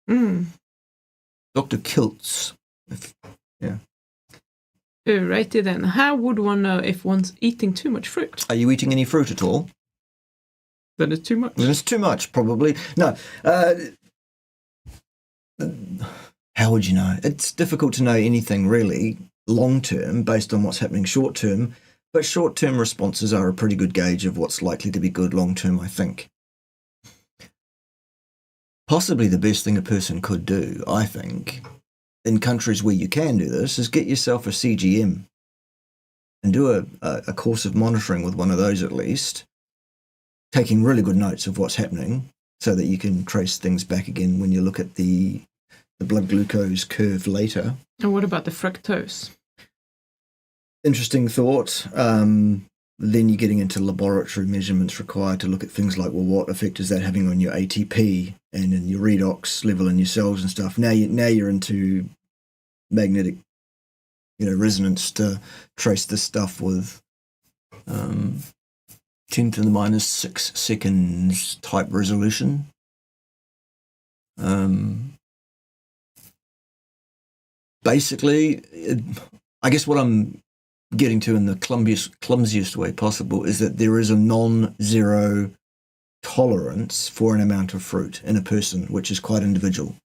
Dr. Kiltz. Yeah.
Alrighty then. How would one know if one's eating too much fruit?
Are you eating any fruit at all?
Then it's too much.
Then it's too much, probably. No. How would you know? It's difficult to know anything really long-term based on what's happening short-term. But short-term responses are a pretty good gauge of what's likely to be good long-term, I think. Possibly the best thing a person could do, I think, in countries where you can do this, is get yourself a CGM and do a course of monitoring with one of those at least, taking really good notes of what's happening so that you can trace things back again when you look at the blood glucose curve later.
And what about the fructose?
Interesting thought. Then you're getting into laboratory measurements required to look at things like, well, what effect is that having on your ATP and in your redox level in your cells and stuff. Now you're into magnetic, resonance to trace this stuff with 10 to the minus 6 seconds type resolution. Basically, I guess what I'm getting to in the clumsiest way possible is that there is a non-zero tolerance for an amount of fruit in a person, which is quite individual,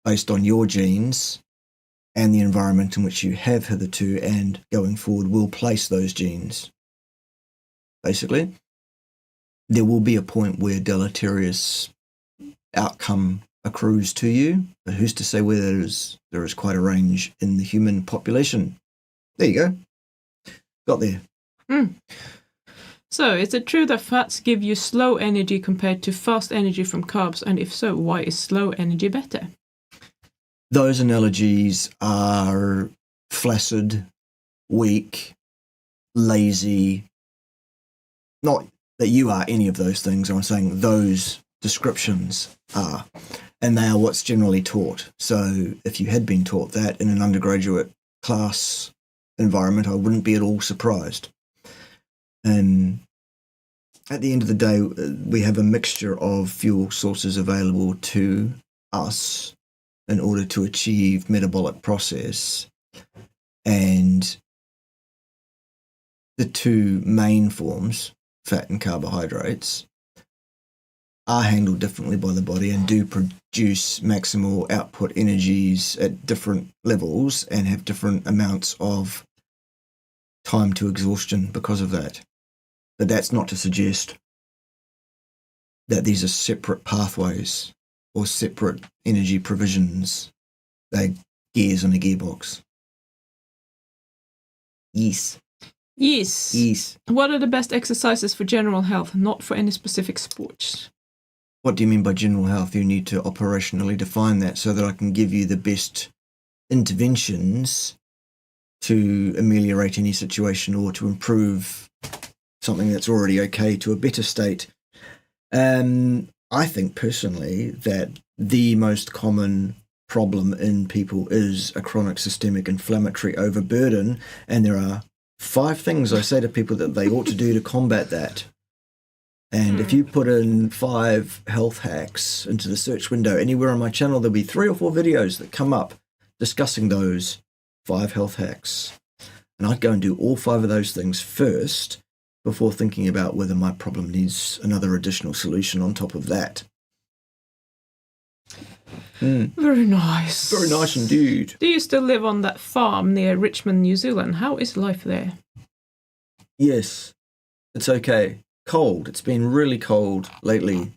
based on your genes and the environment in which you have hitherto and going forward will place those genes. Basically, there will be a point where deleterious outcome accrues to you, but who's to say whether there is quite a range in the human population. There you go. Got there.
So, is it true that fats give you slow energy compared to fast energy from carbs? And if so, why is slow energy better?
Those analogies are flaccid, weak, lazy. Not that you are any of those things. I'm saying those descriptions are. And they are what's generally taught. So if you had been taught that in an undergraduate class environment, I wouldn't be at all surprised. And at the end of the day, we have a mixture of fuel sources available to us in order to achieve metabolic process. And the two main forms, fat and carbohydrates, are handled differently by the body and do produce maximal output energies at different levels and have different amounts of time to exhaustion because of that. But that's not to suggest that these are separate pathways or separate energy provisions. They're gears in a gearbox. Yes.
Yes.
Yes.
What are the best exercises for general health, not for any specific sports?
What do you mean by general health? You need to operationally define that so that I can give you the best interventions to ameliorate any situation or to improve something that's already okay to a better state. I think personally that the most common problem in people is a chronic systemic inflammatory overburden, and there are 5 things I say to people that they ought to do to combat that. And if you put in 5 health hacks into the search window anywhere on my channel, there'll be 3 or 4 videos that come up discussing those 5 health hacks. And I'd go and do all 5 of those things first before thinking about whether my problem needs another additional solution on top of that.
Very nice.
Very nice indeed.
Do you still live on that farm near Richmond, New Zealand? How is life there?
Yes, it's okay. Cold. It's been really cold lately.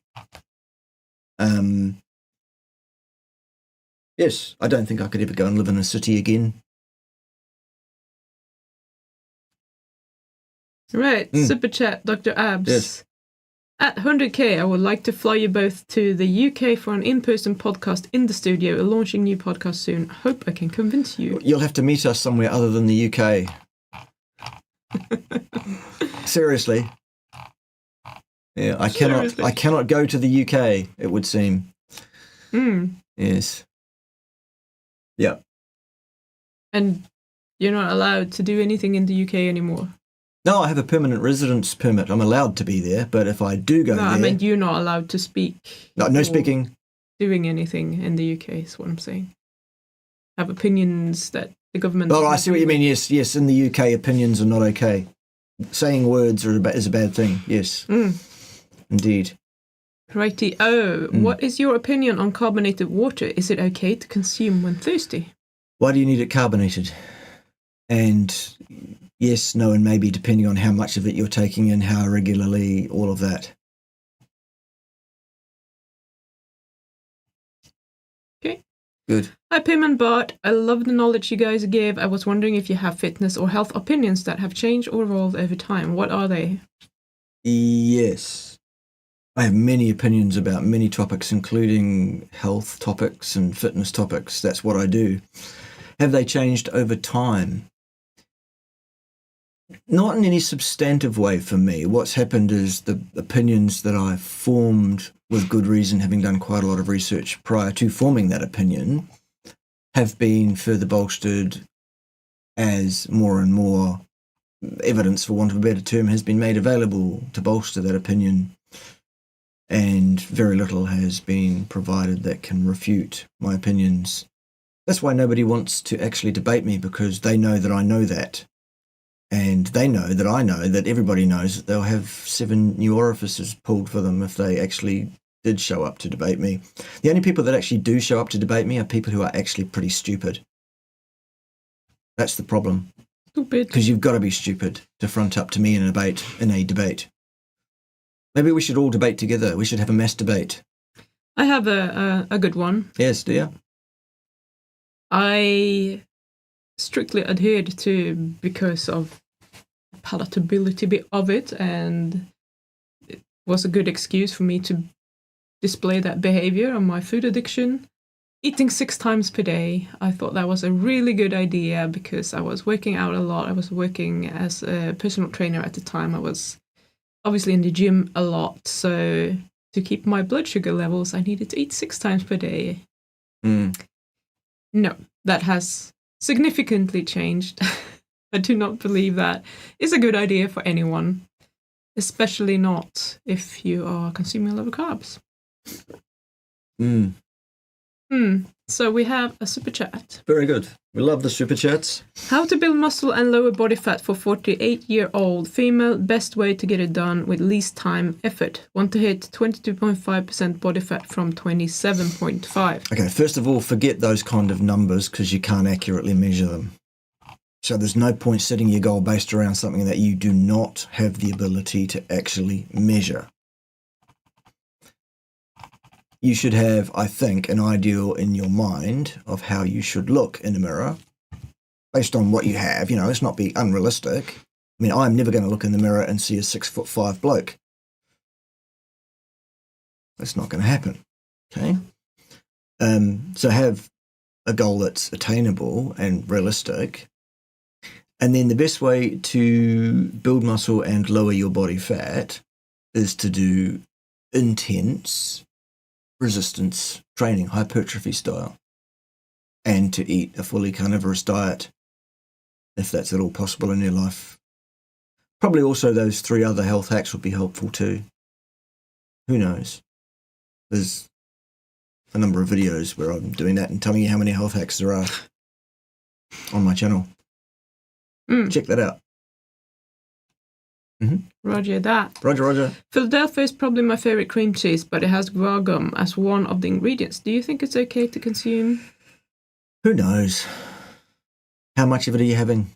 Yes, I don't think I could ever go and live in a city again.
Right, super chat, Dr. Abs.
Yes.
At 100k, I would like to fly you both to the UK for an in-person podcast in the studio, launching new podcast soon. Hope I can convince you.
You'll have to meet us somewhere other than the UK. Seriously. Yeah, I cannot go to the UK, it would seem. Yes. Yeah.
And you're not allowed to do anything in the UK anymore?
No, I have a permanent residence permit. I'm allowed to be there, but if I do go there...
No, I mean, you're not allowed to speak.
No speaking.
Doing anything in the UK is what I'm saying. Have opinions that the government...
Oh, I see what you mean. Yes. In the UK, opinions are not okay. Saying words is a bad thing. Yes. Indeed.
Righty. What is your opinion on carbonated water? Is it okay to consume when thirsty?
Why do you need it carbonated? And yes, no, and maybe depending on how much of it you're taking and how regularly, all of that.
Okay.
Good.
Hi, Pim and Bart. I love the knowledge you guys gave. I was wondering if you have fitness or health opinions that have changed or evolved over time. What are they?
Yes. I have many opinions about many topics, including health topics and fitness topics. That's what I do. Have they changed over time? Not in any substantive way for me. What's happened is the opinions that I formed with good reason, having done quite a lot of research prior to forming that opinion, have been further bolstered as more and more evidence, for want of a better term, has been made available to bolster that opinion. And very little has been provided that can refute my opinions. That's why nobody wants to actually debate me, because they know that I know that. And they know that I know that everybody knows that they'll have 7 new orifices pulled for them if they actually did show up to debate me. The only people that actually do show up to debate me are people who are actually pretty stupid. That's the problem.
Stupid.
Because you've got to be stupid to front up to me in a debate. Maybe we should all debate together. We should have a mass debate.
I have a good one.
Yes, do you?
I strictly adhered to because of palatability of it, and it was a good excuse for me to display that behavior on my food addiction. Eating 6 times per day, I thought that was a really good idea because I was working out a lot. I was working as a personal trainer at the time. I was obviously in the gym a lot, so to keep my blood sugar levels, I needed to eat 6 times per day. No, that has significantly changed. I do not believe that is a good idea for anyone, especially not if you are consuming a lot of carbs. So we have a super chat.
Very good. We love the super chats.
How to build muscle and lower body fat for 48-year-old female. Best way to get it done with least time effort. Want to hit 22.5% body fat from 27.5.
Okay, first of all, forget those kind of numbers because you can't accurately measure them. So there's no point setting your goal based around something that you do not have the ability to actually measure. You should have, I think, an ideal in your mind of how you should look in a mirror based on what you have. You know, let's not be unrealistic. I mean, I'm never going to look in the mirror and see a 6'5" bloke. That's not going to happen. Okay. So have a goal that's attainable and realistic. And then the best way to build muscle and lower your body fat is to do intense resistance training, hypertrophy style, and to eat a fully carnivorous diet if that's at all possible in your life. Probably also those 3 other health hacks would be helpful too. Who knows? There's a number of videos where I'm doing that and telling you how many health hacks there are on my channel. Check that out.
Roger that.
Roger.
Philadelphia is probably my favorite cream cheese, but it has guar gum as one of the ingredients. Do you think it's okay to consume?
Who knows? How much of it are you having?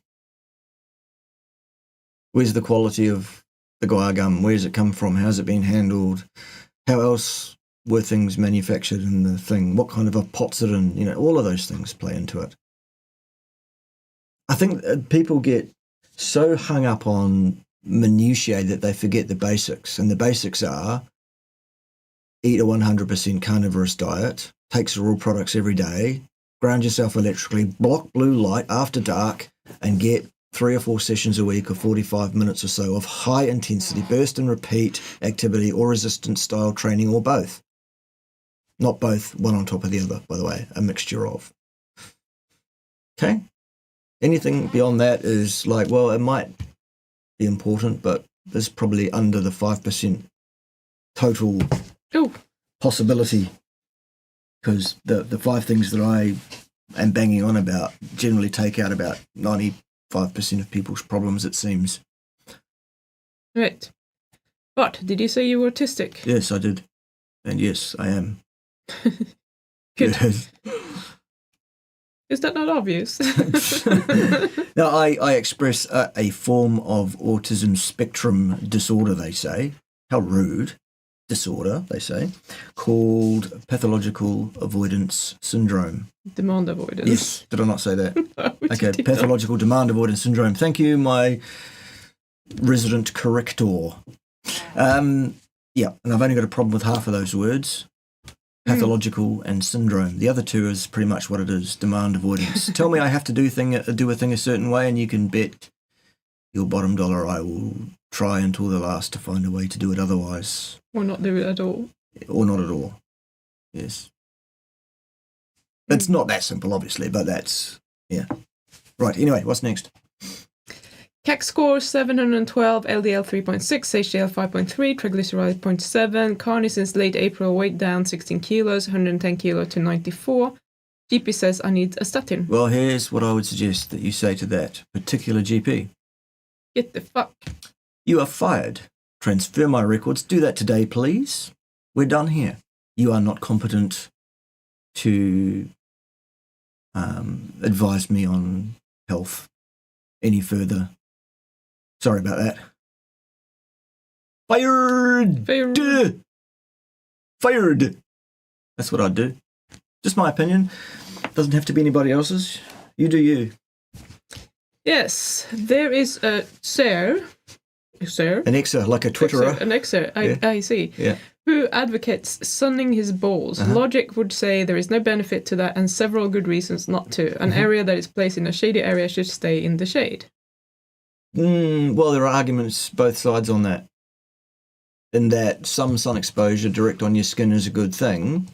Where's the quality of the guar gum? Where's it come from? How's it been handled? How else were things manufactured in the thing? What kind of a pot's it in? You know, all of those things play into it. I think people get so hung up on minutiae that they forget the basics, and the basics are eat a 100% carnivorous diet, take Cerule products every day, ground yourself electrically, block blue light after dark, and get 3 or 4 sessions a week of 45 minutes or so of high intensity burst and repeat activity or resistance style training, or both. Not both, one on top of the other, by the way, a mixture of. Okay? Anything beyond that is like, well, it might be important, but there's probably under the 5% total possibility, because the 5 things that I am banging on about generally take out about 95% of people's problems, it seems.
Right. But did you say you were autistic?
Yes, I did. And yes, I am.
Good.
Yes.
Is that not obvious?
Now, I express a form of autism spectrum disorder, they say. How rude. Disorder, they say, called pathological avoidance syndrome.
Demand avoidance.
Yes, did I not say that?
No,
Okay, pathological demand avoidance syndrome. Thank you, my resident corrector. Yeah, and I've only got a problem with half of those words. Pathological and syndrome. The other 2 is pretty much what it is, demand avoidance. Tell me I have to do a thing a certain way, and you can bet your bottom dollar I will try until the last to find a way to do it otherwise.
Or not do it at all.
Or not at all. Yes. It's not that simple, obviously, but that's, yeah. Right, anyway, what's next?
CAC score 712, LDL 3.6, HDL 5.3, triglyceride 0.7, carny since late April, weight down 16 kilos, 110 kilo to 94. GP says I need a statin.
Well, here's what I would suggest that you say to that particular GP.
Get the fuck.
You are fired. Transfer my records. Do that today, please. We're done here. You are not competent to advise me on health any further. Sorry about that. Fired! Fired! That's what I'd do. Just my opinion. Doesn't have to be anybody else's. You do you.
Yes, there is a Sir,
An Xer, like a Twitterer.
an Xer, I see,
Yeah.
who advocates sunning his balls. Logic would say there is no benefit to that and several good reasons not to. An area that is placed in a shady area should stay in the shade.
Well, there are arguments both sides on that. In that some sun exposure direct on your skin is a good thing,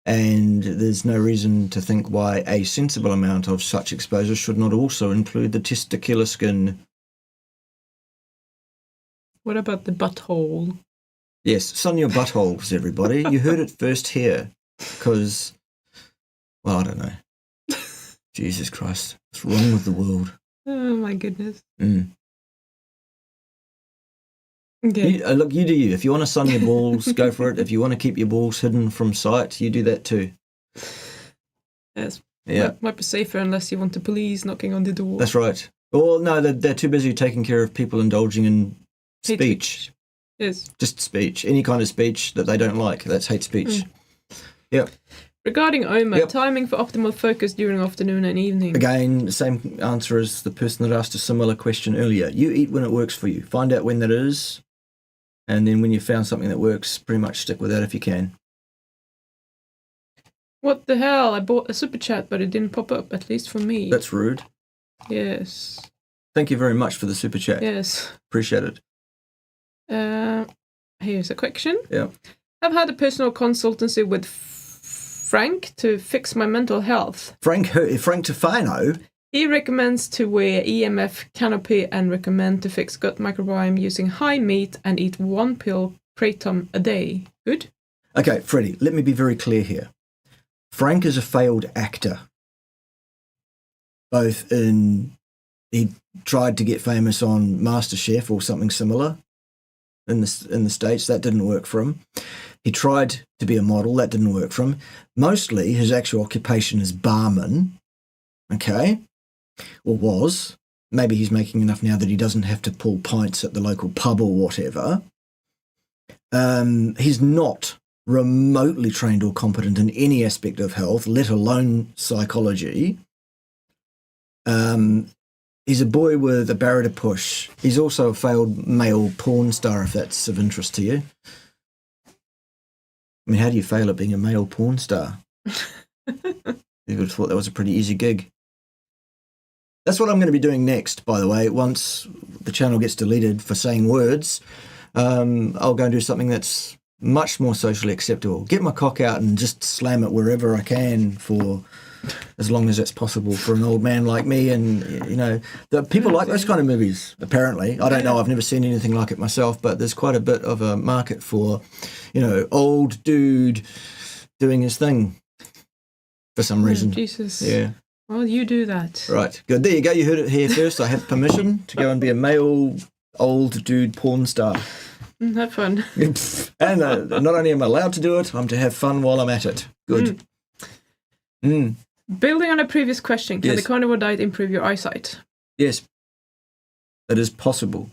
and there's no reason to think why a sensible amount of such exposure should not also include the testicular skin.
What about the butthole?
Yes, sun your buttholes, everybody. You heard it first here, because, well, I don't know. Jesus Christ, what's wrong with the world?
Oh my goodness.
Okay. Look, you do you. If you want to sun your balls, go for it. If you want to keep your balls hidden from sight, you do that too.
Yes.
Yeah.
Might be safer unless you want the police knocking on the door.
That's right. Or no, they're too busy taking care of people indulging in speech.
Yes.
Just speech. Any kind of speech that they don't like. That's hate speech. Yep.
Regarding OMA, timing for optimal focus during afternoon and evening.
Again, the same answer as the person that asked a similar question earlier. You eat when it works for you. Find out when that is. And then when you've found something that works, pretty much stick with that if you can.
What the hell? I bought a super chat, but it didn't pop up, at least for me.
That's rude.
Yes.
Thank you very much for the super chat.
Yes.
Appreciate it.
Here's a question.
Yeah.
I've had a personal consultancy with Frank to fix my mental health.
Frank Tofano.
He recommends to wear EMF canopy and recommend to fix gut microbiome using high meat and eat 1 pill kratom a day. Good?
Okay, Freddie, let me be very clear here. Frank is a failed actor. He tried to get famous on MasterChef or something similar in the States. That didn't work for him. He tried to be a model. That didn't work for him. Mostly his actual occupation is barman. Okay? Or was. Maybe he's making enough now that he doesn't have to pull pints at the local pub or whatever. He's not remotely trained or competent in any aspect of health, let alone psychology. He's a boy with a barrier to push. He's also a failed male porn star, if that's of interest to you. I mean, how do you fail at being a male porn star? You would have thought that was a pretty easy gig. That's what I'm going to be doing next, by the way. Once the channel gets deleted for saying words, I'll go and do something that's much more socially acceptable. Get my cock out and just slam it wherever I can for as long as that's possible for an old man like me. And, you know, the people like those kind of movies, apparently. I don't know. I've never seen anything like it myself, but there's quite a bit of a market for, you know, old dude doing his thing for some reason.
Jesus.
Yeah.
Well, you do that.
Right. Good. There you go. You heard it here first. I have permission to go and be a male old dude porn star.
Have fun.
And not only am I allowed to do it, I'm to have fun while I'm at it. Good.
Building on a previous question, can the carnivore diet improve your eyesight?
Yes. It is possible.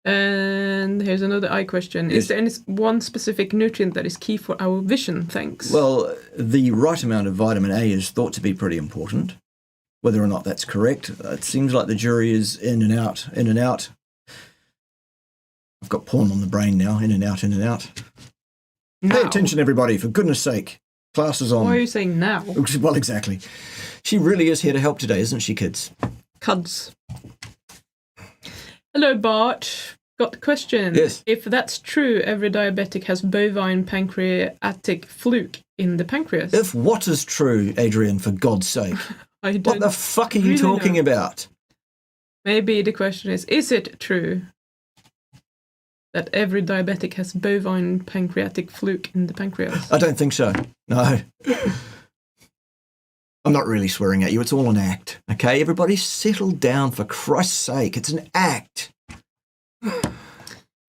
And here's another eye question.
Yes.
Is there any one specific nutrient that is key for our vision? Thanks.
Well, the right amount of vitamin A is thought to be pretty important. Whether or not that's correct, it seems like the jury is in and out, in and out. I've got porn on the brain now, in and out, in and out.
Now.
Pay attention, everybody, for goodness sake. Class is on.
Why are you saying now?
Well, exactly. She really is here to help today, isn't she, kids?
Cuds. Hello, Bart. Got the question.
Yes.
If that's true, every diabetic has bovine pancreatic fluke in the pancreas.
If what is true, Adrian, for God's sake?
I don't
What the fuck are you
really
talking
know.
about?
Maybe the question is it true that every diabetic has bovine pancreatic fluke in the pancreas?
I don't think so. No. I'm not really swearing at you. It's all an act. Okay, everybody settle down for Christ's sake. It's an act.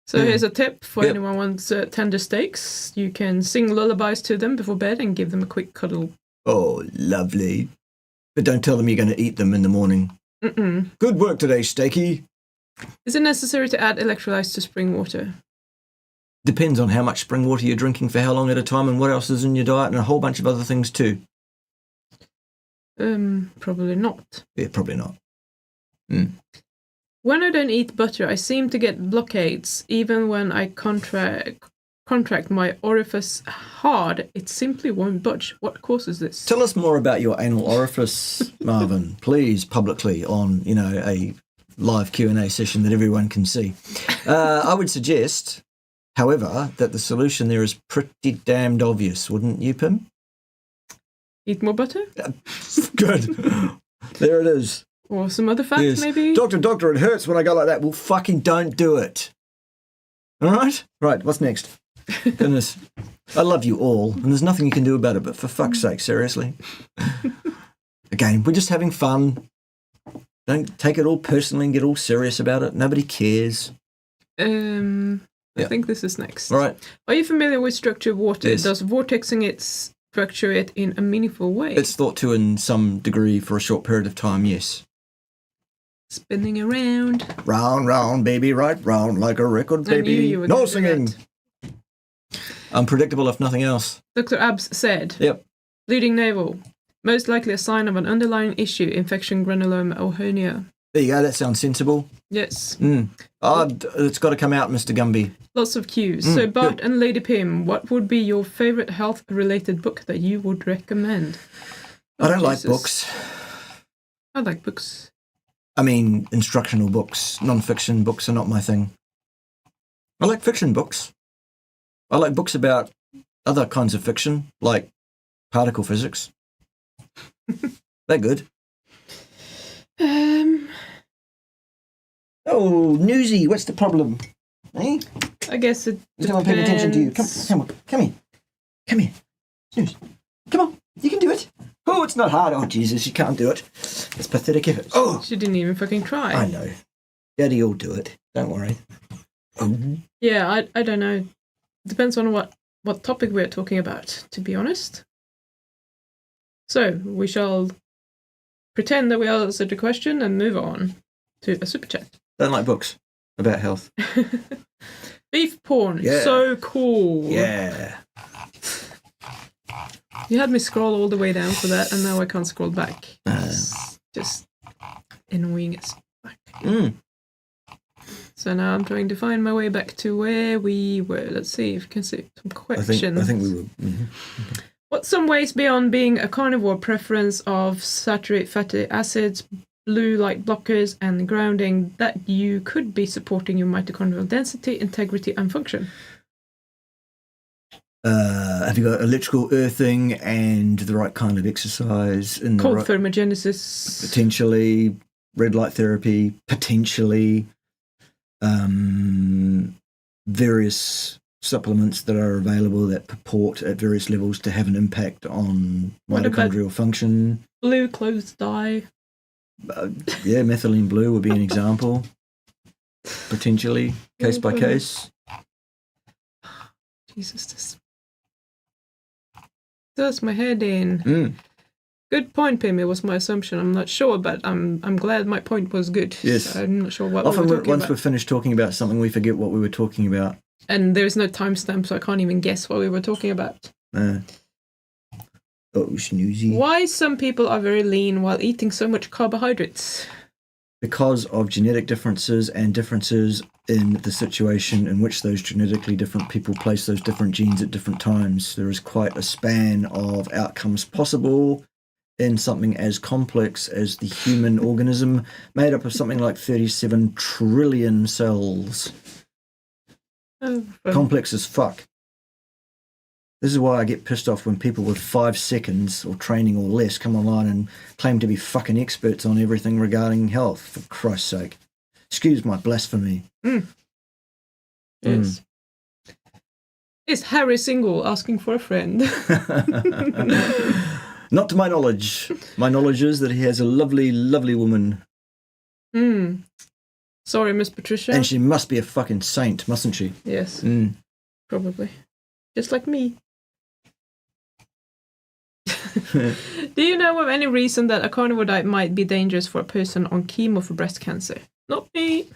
So here's a tip for anyone who wants tender steaks. You can sing lullabies to them before bed and give them a quick cuddle.
Oh, lovely. But don't tell them you're going to eat them in the morning. Good work today, Steaky.
Is it necessary to add electrolytes to spring water?
Depends on how much spring water you're drinking for how long at a time and what else is in your diet and a whole bunch of other things too.
Probably not.
Yeah, probably not. Mm.
When I don't eat butter, I seem to get blockades. Even when I contract my orifice hard, it simply won't budge. What causes this?
Tell us more about your anal orifice, Marvin, please, publicly on, a live Q&A session that everyone can see. I would suggest, however, that the solution there is pretty damned obvious, wouldn't you, Pim?
Eat more butter?
Good. There it is.
Or some other fat,
Yes.
maybe?
Doctor, it hurts when I go like that. Well, fucking don't do it. All right? Right, what's next? Goodness. I love you all, and there's nothing you can do about it, but for fuck's sake, seriously. Again, we're just having fun. Don't take it all personally and get all serious about it. Nobody cares.
I think this is next.
All right.
Are you familiar with structured water?
Yes.
Does vortexing it structure it in a meaningful way?
It's thought to in some degree for a short period of time, yes.
Spinning around.
Round, round, baby, right round like a record,
I knew
baby.
you were
No
gonna do
singing.
that.
Unpredictable if nothing else.
Dr. Abs said,
Yep.
bleeding navel, most likely a sign of an underlying issue, infection, granuloma, or hernia.
There you go. That sounds sensible.
Yes.
It's got to come out, Mr. Gumby.
Lots of cues. So, Bart and Lady Pim, what would be your favourite health-related book that you would recommend?
I don't like
Jesus.
books.
I like books.
I mean, instructional books. Non-fiction books are not my thing. I like fiction books. I like books about other kinds of fiction, like particle physics. They're good. Oh, Newsy, what's the problem? Eh?
I guess it
Just not paying attention to you.
depends.
Come here. Snooze. Come on, you can do it. Oh, it's not hard. Oh, Jesus, you can't do it. It's pathetic effort. Oh,
She didn't even fucking try.
I know. Daddy will do it. Don't worry. Oh.
Yeah, I don't know. Depends on what topic we're talking about, to be honest. So, we shall pretend that we answered the question and move on to a super chat.
Don't like books about health.
Beef porn.
Yeah.
So cool.
Yeah.
You had me scroll all the way down for that, and now I can't scroll back. It's just annoying as fuck. So now I'm trying to find my way back to where we were. Let's see if you can see some questions.
I think we were.
What's some ways beyond being a carnivore preference of saturated fatty acids, blue light blockers, and grounding that you could be supporting your mitochondrial density, integrity, and function?
Have you got electrical earthing and the right kind of exercise? In
Cold
the right,
thermogenesis.
potentially, red light therapy, potentially, various supplements that are available that purport at various levels to have an impact on
What about-
mitochondrial function.
Blue clothes dye.
Yeah, methylene blue would be an example. Potentially, case by case.
Jesus, this does my head in. Good point, Pim. It was my assumption. I'm not sure, but I'm glad my point was good.
Yes.
I'm not sure what
Often,
we were talking
once
about.
we're finished talking about something, we forget what we were talking about.
And there's no timestamp, so I can't even guess what we were talking about.
Oh, snoozy.
Why some people are very lean while eating so much carbohydrates?
Because of genetic differences and differences in the situation in which those genetically different people place those different genes at different times. There is quite a span of outcomes possible in something as complex as the human organism, made up of something like 37 trillion cells.
Oh,
Complex as fuck. This is why I get pissed off when people with 5 seconds or training or less come online and claim to be fucking experts on everything regarding health, for Christ's sake. Excuse my blasphemy.
Yes. Is Harry single, asking for a friend?
Not to my knowledge. My knowledge is that he has a lovely, lovely woman.
Sorry, Miss Patricia.
And she must be a fucking saint, mustn't she?
Yes, probably. Just like me. Do you know of any reason that a carnivore diet might be dangerous for a person on chemo for breast cancer? Not me.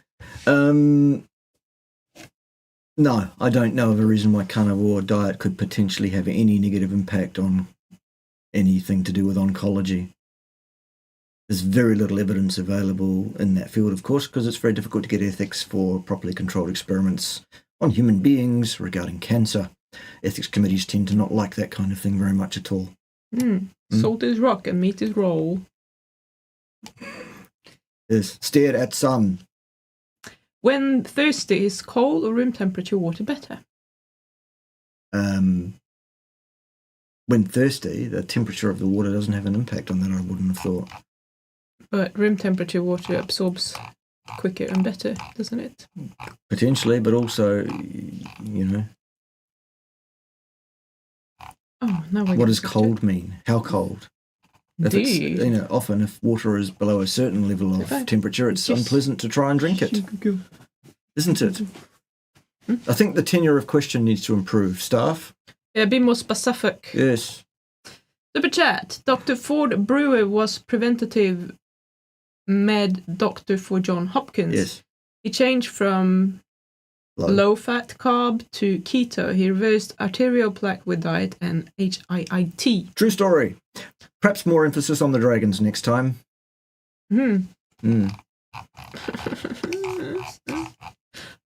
No, I don't know of a reason why carnivore diet could potentially have any negative impact on anything to do with oncology. There's very little evidence available in that field, of course, because it's very difficult to get ethics for properly controlled experiments on human beings regarding cancer. Ethics committees tend to not like that kind of thing very much at all.
Salt is rock and meat is roll.
Yes, stare at sun.
When thirsty, is cold or room temperature water better?
When thirsty, the temperature of the water doesn't have an impact on that, I wouldn't have thought.
But room temperature water absorbs quicker and better, doesn't it?
Potentially, but also, you know.
Oh, now
what does cold mean? How cold? If it's, you know, often if water is below a certain level of temperature, it's unpleasant to try and drink it, isn't it? I think the tenure of question needs to improve. Staff?
Yeah, be more specific.
Yes.
Super chat. Dr. Ford Brewer was preventative med doctor for John Hopkins.
Yes.
He changed from low-fat carb to keto. He reversed arterial plaque with diet and HIIT.
True story. Perhaps more emphasis on the dragons next time.
I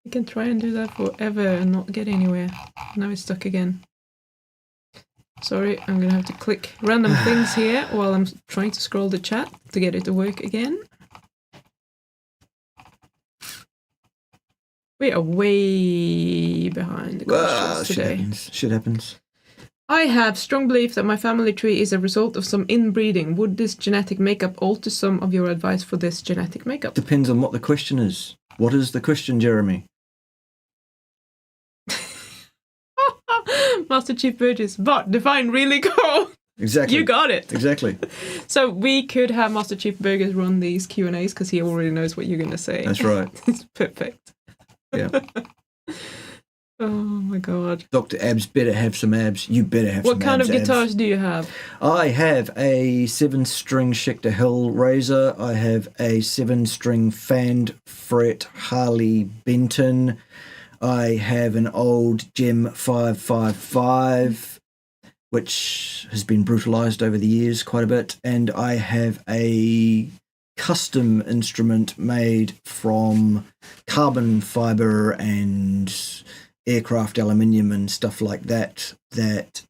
can try and do that forever and not get anywhere. Now it's stuck again. Sorry, I'm going to have to click random things here while I'm trying to scroll the chat to get it to work again. We are way behind the questions today.
Shit happens.
I have strong belief that my family tree is a result of some inbreeding. Would this genetic makeup alter some of your advice for this genetic makeup?
Depends on what the question is. What is the question, Jeremy?
Master Chief Burgess, Bart, define really cool.
Exactly.
You got it.
Exactly.
So we could have Master Chief Burgess run these Q&As because he already knows what you're going to say.
That's right.
It's perfect.
Yeah.
Oh my god.
Dr. Abs better have some abs. You better have some abs.
What kind of guitars
abs.
do you have?
I have a 7-string Schecter Hill Razor. I have a 7-string fanned fret Harley Benton. I have an old Gem 555, which has been brutalized over the years quite a bit. And I have a custom instrument made from carbon fiber and aircraft aluminium and stuff like that, that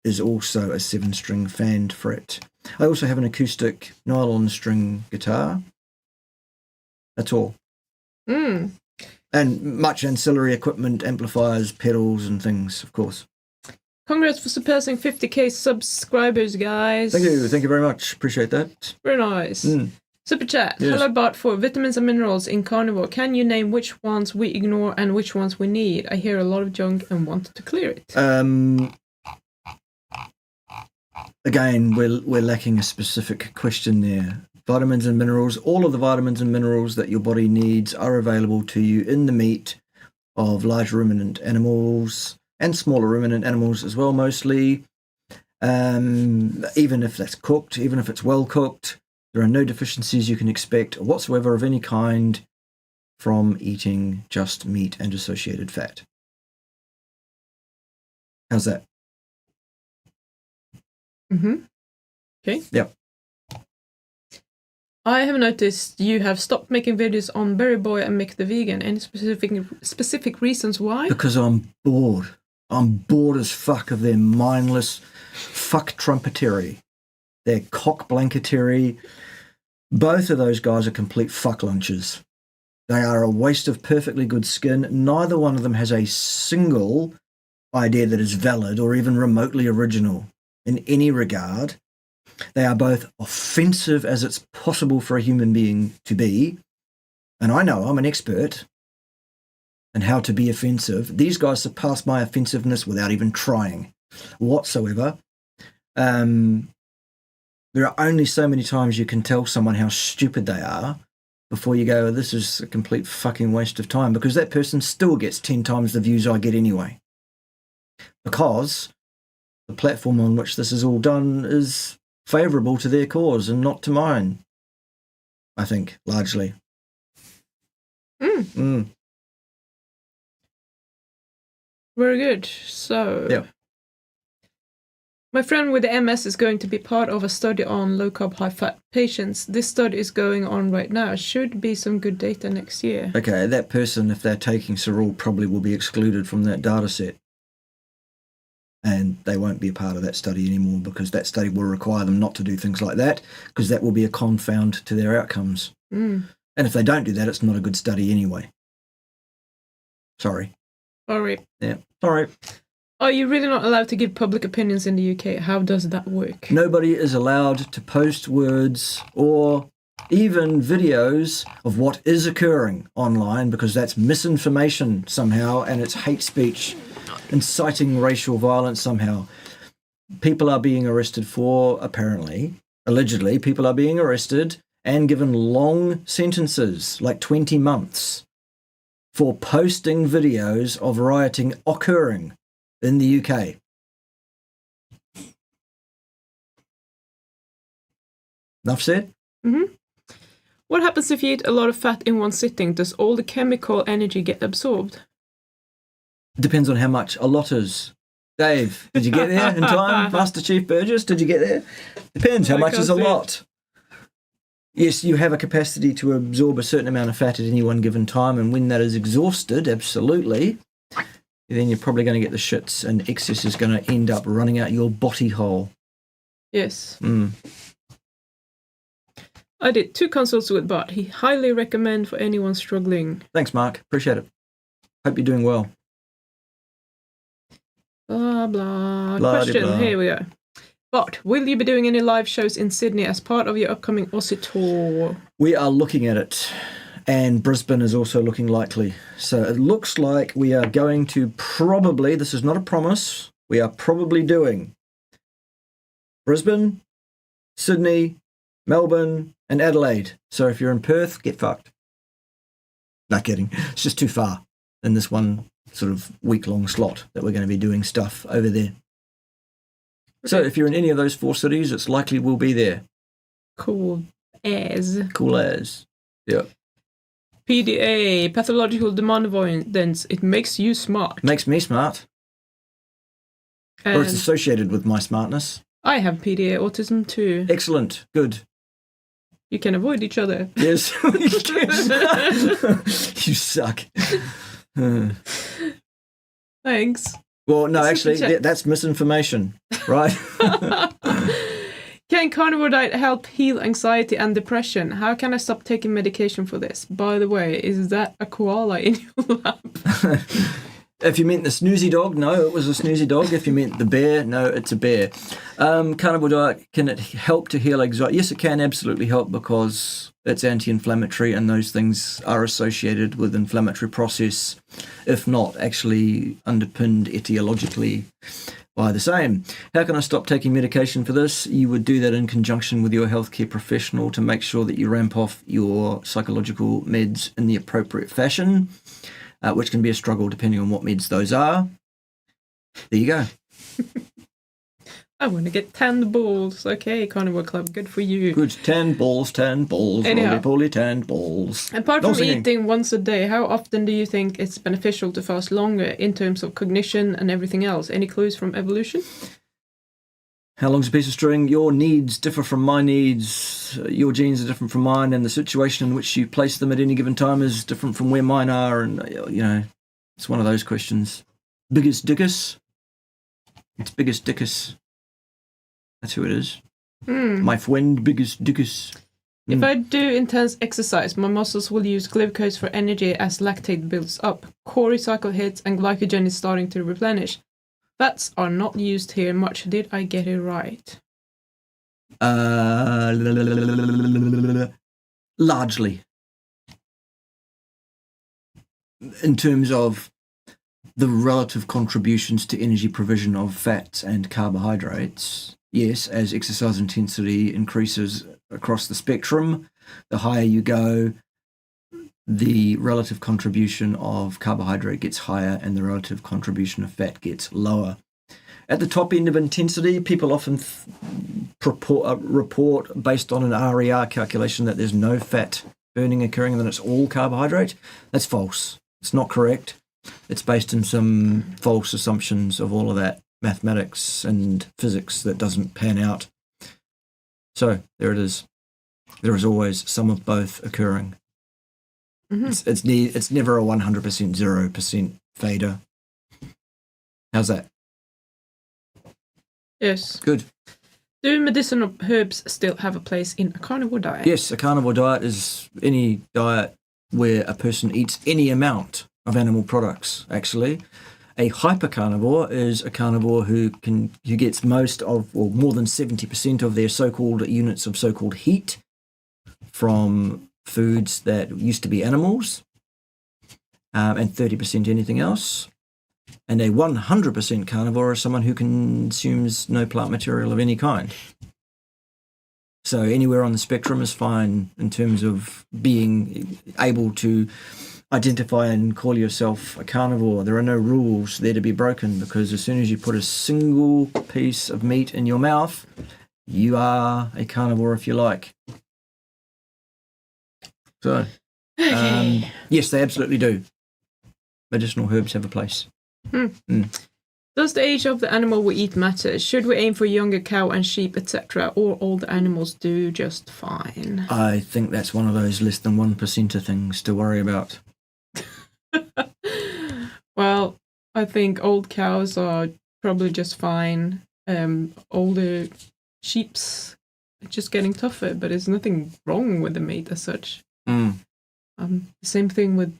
is also a 7-string fanned fret. I also have an acoustic nylon string guitar. That's all. And much ancillary equipment, amplifiers, pedals and things, of course.
Congrats for surpassing 50k subscribers, guys.
Thank you very much. Appreciate that.
Very nice. Super chat.
Yes.
Hello, Bart. For vitamins and minerals in Carnivore, can you name which ones we ignore and which ones we need? I hear a lot of junk and want to clear it.
Again, we're lacking a specific question there. Vitamins and minerals. All of the vitamins and minerals that your body needs are available to you in the meat of large ruminant animals and smaller ruminant animals as well, mostly. Even if that's cooked, even if it's well cooked, there are no deficiencies you can expect whatsoever of any kind from eating just meat and associated fat. How's that?
Okay.
Yep.
I have noticed you have stopped making videos on Berry Boy and Mick the Vegan. Any specific reasons why?
Because I'm bored. I'm bored as fuck of their mindless fuck trumpetery, their cock blanketery. Both of those guys are complete fuck lunches. They are a waste of perfectly good skin. Neither one of them has a single idea that is valid or even remotely original in any regard. They are both offensive as it's possible for a human being to be. And I know I'm an expert in how to be offensive. These guys surpass my offensiveness without even trying whatsoever. There are only so many times you can tell someone how stupid they are before you go, this is a complete fucking waste of time, because that person still gets 10 times the views I get anyway. Because the platform on which this is all done is favourable to their cause and not to mine, I think, largely.
Very good. So,
yeah.
My friend with the MS is going to be part of a study on low-carb, high-fat patients. This study is going on right now. Should be some good data next year.
Okay, that person, if they're taking Cerule, probably will be excluded from that data set. And they won't be a part of that study anymore because that study will require them not to do things like that because that will be a confound to their outcomes.
Mm.
And if they don't do that, it's not a good study anyway. Sorry.
All right.
Yeah, sorry.
Are you really not allowed to give public opinions in the UK? How does that work?
Nobody is allowed to post words or even videos of what is occurring online because that's misinformation somehow and it's hate speech, inciting racial violence somehow. People are being arrested for, apparently, allegedly, people are being arrested and given long sentences, like 20 months, for posting videos of rioting occurring in the UK. Enough said?
Mm-hmm. What happens if you eat a lot of fat in one sitting? Does all the chemical energy get absorbed?
Depends on how much a lot is. Dave, did you get there in time? Master Chief Burgess, did you get there? Depends, how much is a lot? Yes, you have a capacity to absorb a certain amount of fat at any one given time, and when that is exhausted, absolutely, then you're probably going to get the shits, and excess is going to end up running out your body hole.
Yes.
Mm.
I did 2 consults with Bart. He highly recommend for anyone struggling.
Thanks, Mark. Appreciate it. Hope you're doing well.
Blah, blah.
Blah,
Question,
blah.
here we go. Bart, will you be doing any live shows in Sydney as part of your upcoming Aussie tour?
We are looking at it, and Brisbane is also looking likely. So it looks like we are going to probably, this is not a promise, we are probably doing Brisbane, Sydney, Melbourne, and Adelaide. So if you're in Perth, get fucked. Not kidding. It's just too far in this one sort of week-long slot that we're going to be doing stuff over there. So if you're in any of those 4 cities, it's likely we'll be there.
Cool as.
Cool as. Yeah.
PDA, pathological demand avoidance. It makes you smart.
Makes me smart.
And
Or it's associated with my smartness.
I have PDA autism too.
Excellent. Good.
You can avoid each other.
Yes. You suck.
Thanks.
Well, no,
That's
actually, that's misinformation, right?
Can carnivore diet help heal anxiety and depression? How can I stop taking medication for this? By the way, is that a koala in your lap?
If you meant the snoozy dog, no, it was a snoozy dog. If you meant the bear, no, it's a bear. Carnivore diet, can it help to heal anxiety? Yes, it can absolutely help because it's anti-inflammatory and those things are associated with inflammatory process, if not actually underpinned etiologically by the same. How can I stop taking medication for this? You would do that in conjunction with your healthcare professional to make sure that you ramp off your psychological meds in the appropriate fashion. Which can be a struggle depending on what meds those are. There you go.
I want to get tanned balls. Okay, Carnivore Club, good for you.
Good, tanned balls,
Anyhow.
roly-poly tanned balls.
Apart
No
from
singing.
eating once a day, how often do you think it's beneficial to fast longer in terms of cognition and everything else? Any clues from evolution?
How long's a piece of string? Your needs differ from my needs. Your genes are different from mine, and the situation in which you place them at any given time is different from where mine are. And, you know, it's one of those questions. Biggest dickus? It's biggest dickus. That's who it is. My friend, biggest dickus.
If I do intense exercise, my muscles will use glucose for energy as lactate builds up. Core cycle hits and glycogen is starting to replenish. Fats are not used here much. Did I get it right?
Largely. In terms of the relative contributions to energy provision of fats and carbohydrates, yes, as exercise intensity increases across the spectrum, the higher you go, the relative contribution of carbohydrate gets higher and the relative contribution of fat gets lower. At the top end of intensity, people often report based on an RER calculation that there's no fat burning occurring and that it's all carbohydrate. That's false. It's not correct. It's based on some false assumptions of all of that. mathematics and physics that doesn't pan out. So there it is. There is always some of both occurring. It's never a 100% 0% fader. How's that?
Yes.
Good.
Do medicinal herbs still have a place in a carnivore diet?
Yes, a carnivore diet is any diet where a person eats any amount of animal products, actually. A hypercarnivore is a carnivore who gets most of, or more than 70% of their so-called units of so-called heat from foods that used to be animals, and 30% anything else. And a 100% carnivore is someone who consumes no plant material of any kind. So anywhere on the spectrum is fine in terms of being able to identify and call yourself a carnivore. There are no rules there to be broken, because as soon as you put a single piece of meat in your mouth, you are a carnivore if you like. So, yes, they absolutely do. Medicinal herbs have a place.
Does the age of the animal we eat matter? Should we aim for younger cow and sheep, etc., or all the animals do just fine?
I think that's one of those less than 1% things to worry about.
Well, I think old cows are probably just fine. Older sheep's just getting tougher, but there's nothing wrong with the meat as such. Same thing with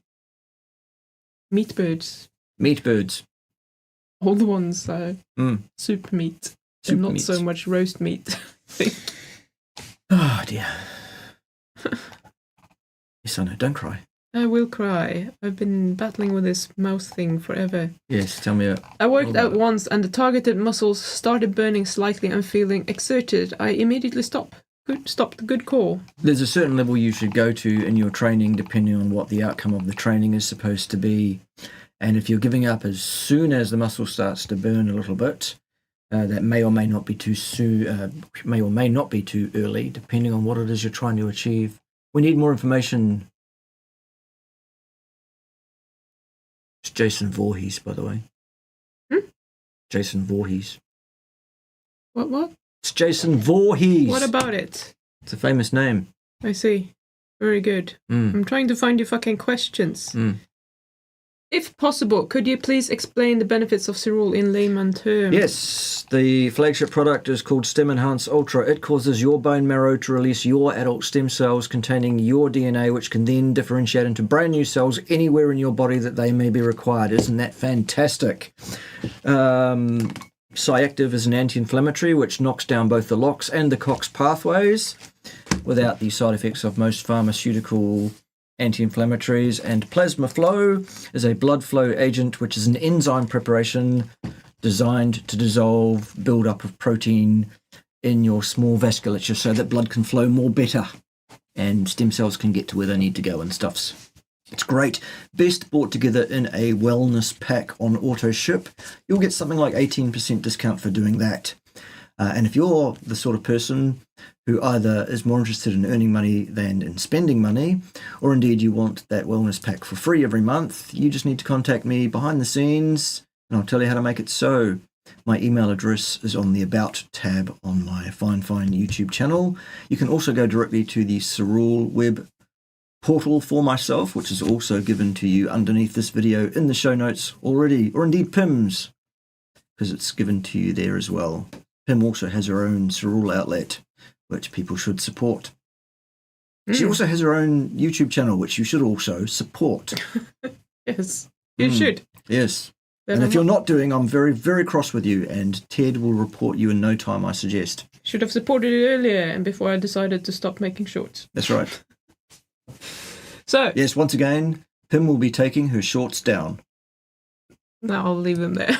meat birds.
Meat birds.
All the ones are soup meat, and not so much roast meat, I think.
Oh, dear. Yes, I know. Don't cry.
I will cry. I've been battling with this mouse thing forever.
Yes, tell me.
I worked out once, and the targeted muscles started burning slightly and feeling exerted. I immediately stopped. Good call.
There's a certain level you should go to in your training, depending on what the outcome of the training is supposed to be. And if you're giving up as soon as the muscle starts to burn a little bit, that may or may not be too soon, may or may not be too early, depending on what it is you're trying to achieve. We need more information. It's Jason Voorhees, by the way. Jason Voorhees.
What?
It's Jason Voorhees.
What about it?
It's a famous name.
I see. Very good. I'm trying to find your fucking questions. If possible, could you please explain the benefits of Cerule in layman terms?
Yes, the flagship product is called Stem Enhance Ultra. It causes your bone marrow to release your adult stem cells containing your DNA, which can then differentiate into brand new cells anywhere in your body that they may be required. Isn't that fantastic? Cyactive is an anti-inflammatory, which knocks down both the LOX and the COX pathways without the side effects of most pharmaceutical anti-inflammatories. And Plasma Flow is a blood flow agent, which is an enzyme preparation designed to dissolve buildup of protein in your small vasculature so that blood can flow more better and stem cells can get to where they need to go and stuffs. It's great. Best bought together in a wellness pack on auto ship. You'll get something like 18% discount for doing that. And if you're the sort of person who either is more interested in earning money than in spending money, or indeed you want that wellness pack for free every month, you just need to contact me behind the scenes and I'll tell you how to make it so. My email address is on the About tab on my Fine YouTube channel. You can also go directly to the Cerule web portal for myself, which is also given to you underneath this video in the show notes already, or indeed Pim's, because it's given to you there as well. Pim also has her own Cerule outlet, which people should support. She also has her own YouTube channel, which you should also support.
Yes, you should.
Yes. And if you're not doing, I'm very, very cross with you, and Ted will report you in no time, I suggest.
Should have supported it earlier and before I decided to stop making shorts.
That's right.
So
yes, once again, Pim will be taking her shorts down.
No, I'll leave them there.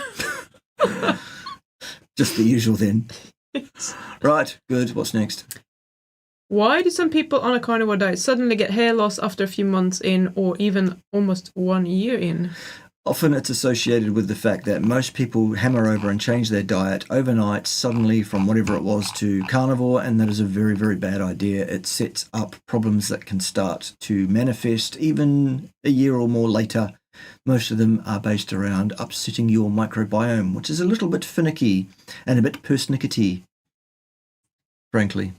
Just the usual then. Right, good. What's next?
Why do some people on a carnivore diet suddenly get hair loss after a few months in, or even almost 1 year in?
Often it's associated with the fact that most people hammer over and change their diet overnight, suddenly from whatever it was to carnivore, and that is a very, very bad idea. It sets up problems that can start to manifest even a year or more later Most of them are based around upsetting your microbiome, which is a little bit finicky and a bit persnickety, frankly.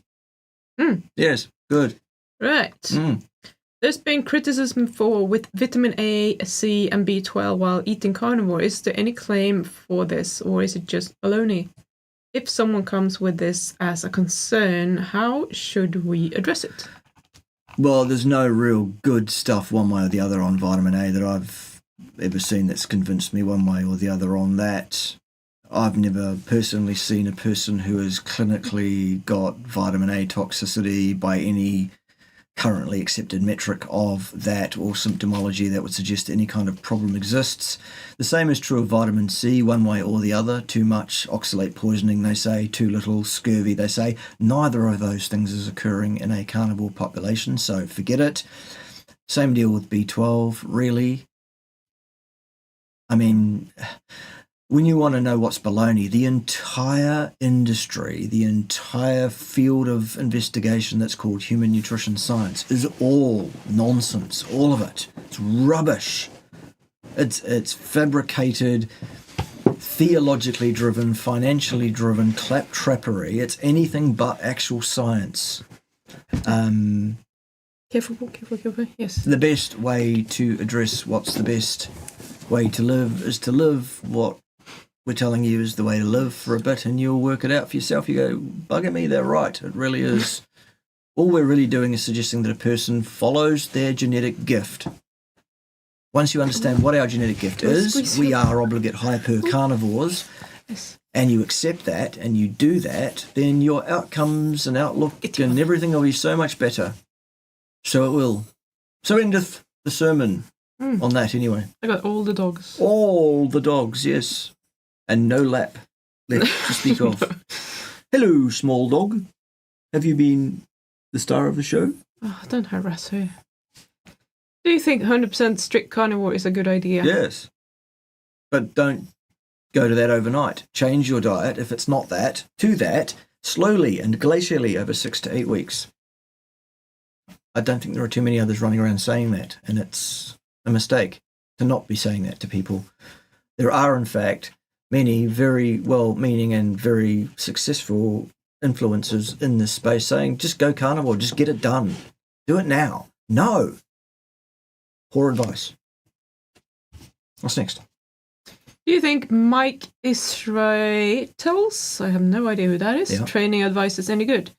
Yes, good.
Right. There's been criticism with vitamin A, C, and B12 while eating carnivore. Is there any claim for this, or is it just baloney? If someone comes with this as a concern, how should we address it?
Well, there's no real good stuff one way or the other on vitamin A that I've ever seen that's convinced me one way or the other on that. I've never personally seen a person who has clinically got vitamin A toxicity by any currently accepted metric of that or symptomology that would suggest any kind of problem exists. The same is true of vitamin C, one way or the other. Too much, oxalate poisoning, they say. Too little, scurvy, they say. Neither of those things is occurring in a carnivore population, so forget it. Same deal with B12, really. I mean, when you want to know what's baloney, the entire industry, the entire field of investigation that's called human nutrition science is all nonsense, all of it. It's rubbish. It's fabricated, theologically driven, financially driven claptrappery. It's anything but actual science.
Careful, yes.
The best way to address what's the best way to live is to live what we're telling you is the way to live for a bit, and you'll work it out for yourself. You go, bugger me, they're right. It really is. All we're really doing is suggesting that a person follows their genetic gift. Once you understand what our genetic gift is, we are obligate hyper carnivores, and you accept that and you do that, then your outcomes and outlook and everything will be so much better. So it will. So endeth the sermon on that anyway.
I got all the dogs.
All the dogs, yes. And no lap left to speak of. Hello, small dog. Have you been the star of the show?
Oh, don't harass her. Do you think 100% strict carnivore is a good idea?
Yes. But don't go to that overnight. Change your diet, if it's not that, to that, slowly and glacially over 6 to 8 weeks. I don't think there are too many others running around saying that, and it's a mistake to not be saying that to people. There are, in fact, many very well-meaning and very successful influencers in this space saying, just go carnivore, just get it done. Do it now. No. Poor advice. What's next?
Do you think Mike Israetel's, I have no idea who that is, training advice is any good?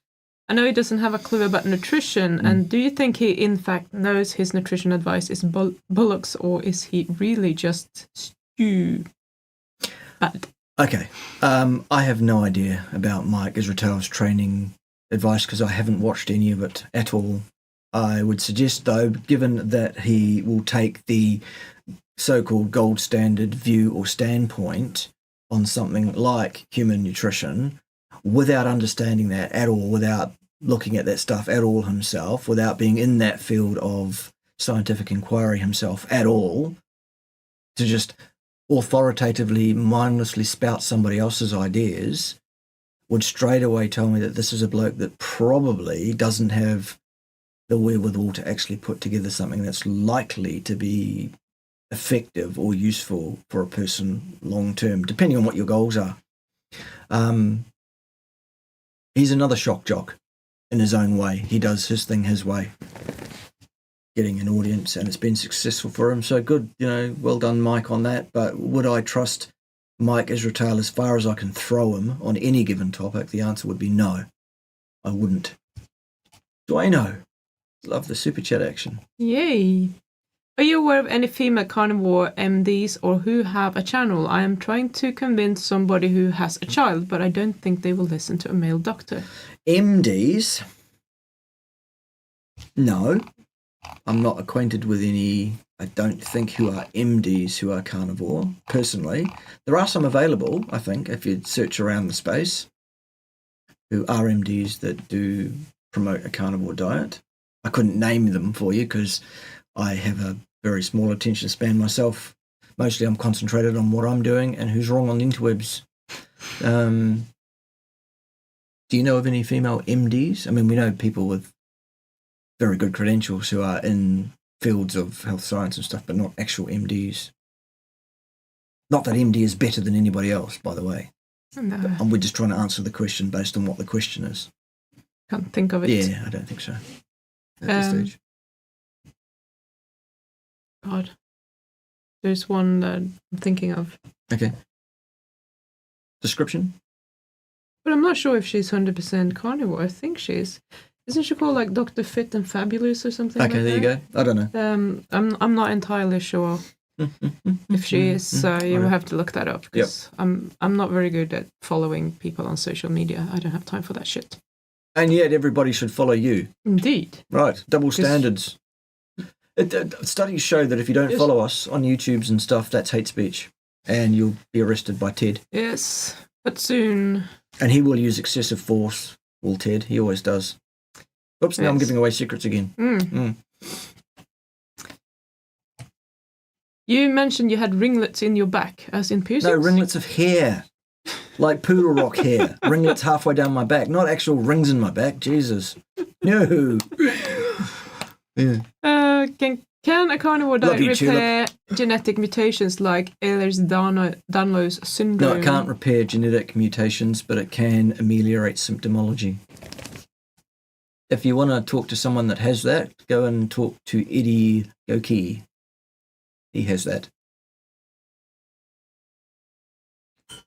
I know he doesn't have a clue about nutrition, and do you think he in fact knows his nutrition advice is bullocks, or is he really just stupid?
Okay. I have no idea about Mike Israetel's training advice because I haven't watched any of it at all. I would suggest, though, given that he will take the so-called gold standard view or standpoint on something like human nutrition without understanding that at all, without looking at that stuff at all himself, without being in that field of scientific inquiry himself at all, to just authoritatively, mindlessly spout somebody else's ideas, would straight away tell me that this is a bloke that probably doesn't have the wherewithal to actually put together something that's likely to be effective or useful for a person long term, depending on what your goals are. He's another shock jock in his own way. He does his thing his way, getting an audience, and it's been successful for him. So good, well done, Mike, on that. But would I trust Mike Israetel as far as I can throw him on any given topic? The answer would be no, I wouldn't. Dwayno, love the super chat action.
Yay. Are you aware of any female carnivore MDs or who have a channel? I am trying to convince somebody who has a child, but I don't think they will listen to a male doctor.
MDs? No. I'm not acquainted with any, I don't think, who are MDs who are carnivore, personally. There are some available, I think, if you search around the space, who are MDs that do promote a carnivore diet. I couldn't name them for you because I have a very small attention span myself. Mostly I'm concentrated on what I'm doing and who's wrong on the interwebs. Do you know of any female MDs? I mean, we know people with very good credentials who are in fields of health science and stuff, but not actual MDs. Not that MD is better than anybody else, by the way.
No,
And we're just trying to answer the question based on what the question is.
can't think of it.
Yeah, I don't think so. At this stage.
God. There's one that I'm thinking of.
Okay. Description?
But I'm not sure if she's 100% carnivore. I think she is. Isn't she called like Dr. Fit and Fabulous or something
Okay,
like
there
that?
you go. I don't know.
I'm not entirely sure if she is, so you will have to look that up, because I'm not very good at following people on social media. I don't have time for that shit.
And yet everybody should follow you.
Indeed.
Right, double standards. Studies show that if you don't follow us on YouTubes and stuff, that's hate speech, and you'll be arrested by Ted.
Yes, but soon.
And he will use excessive force, will Ted. He always does. Oops, now I'm giving away secrets again.
You mentioned you had ringlets in your back, as in piercings?
No, ringlets of hair. Like poodle rock hair. Ringlets halfway down my back. Not actual rings in my back. Jesus. No. Yeah.
Can a carnivore diet repair genetic mutations like Ehlers-Danlos syndrome?
No, it can't repair genetic mutations, but it can ameliorate symptomology. If you want to talk to someone that has that, go and talk to Eddie Goki. He has that.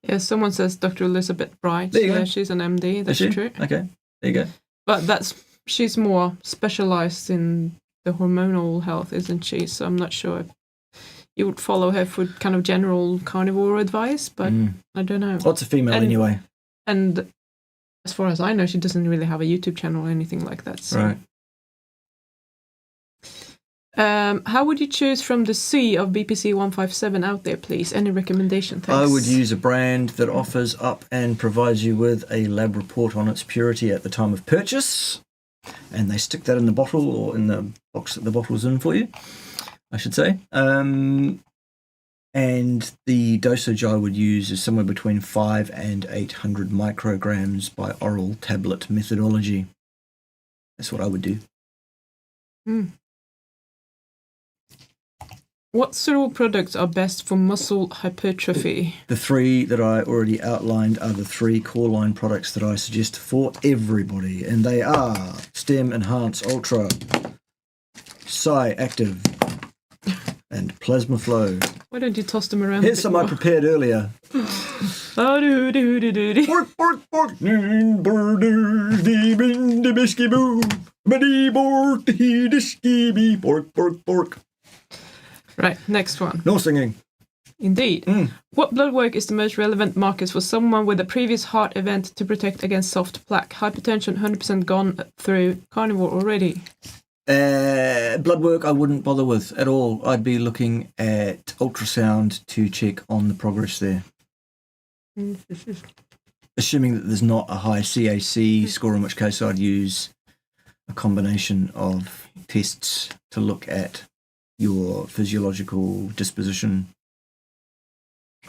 Yeah, someone says Dr. Elizabeth Bright.
There you go.
She's an MD. That's true.
Okay, there you go.
But she's more specialized in the hormonal health, isn't she? So I'm not sure if you would follow her for kind of general carnivore advice, but I don't know.
Lots of female anyway.
And as far as I know, she doesn't really have a YouTube channel or anything like that. So.
Right.
How would you choose from the sea of BPC 157 out there, please? Any recommendation? Thanks.
I would use a brand that offers up and provides you with a lab report on its purity at the time of purchase. And they stick that in the bottle or in the box that the bottle's in for you, I should say. And the dosage I would use is somewhere between 500 and 800 micrograms by oral tablet methodology. That's what I would do.
What Cerule products are best for muscle hypertrophy?
The three that I already outlined are the three core line products that I suggest for everybody, and they are Stem Enhance Ultra, Psi Active, and Plasma Flow.
Why don't you toss them around?
Here's some I prepared earlier.
Pork,
pork, pork, birders, the bisky boo, bitty bork, the disky bee, pork, pork, pork.
Right, next one.
No singing.
Indeed. What blood work is the most relevant markers for someone with a previous heart event to protect against soft plaque? Hypertension 100% gone through carnivore already.
Blood work I wouldn't bother with at all. I'd be looking at ultrasound to check on the progress there. Assuming that there's not a high CAC score, in which case I'd use a combination of tests to look at your physiological disposition.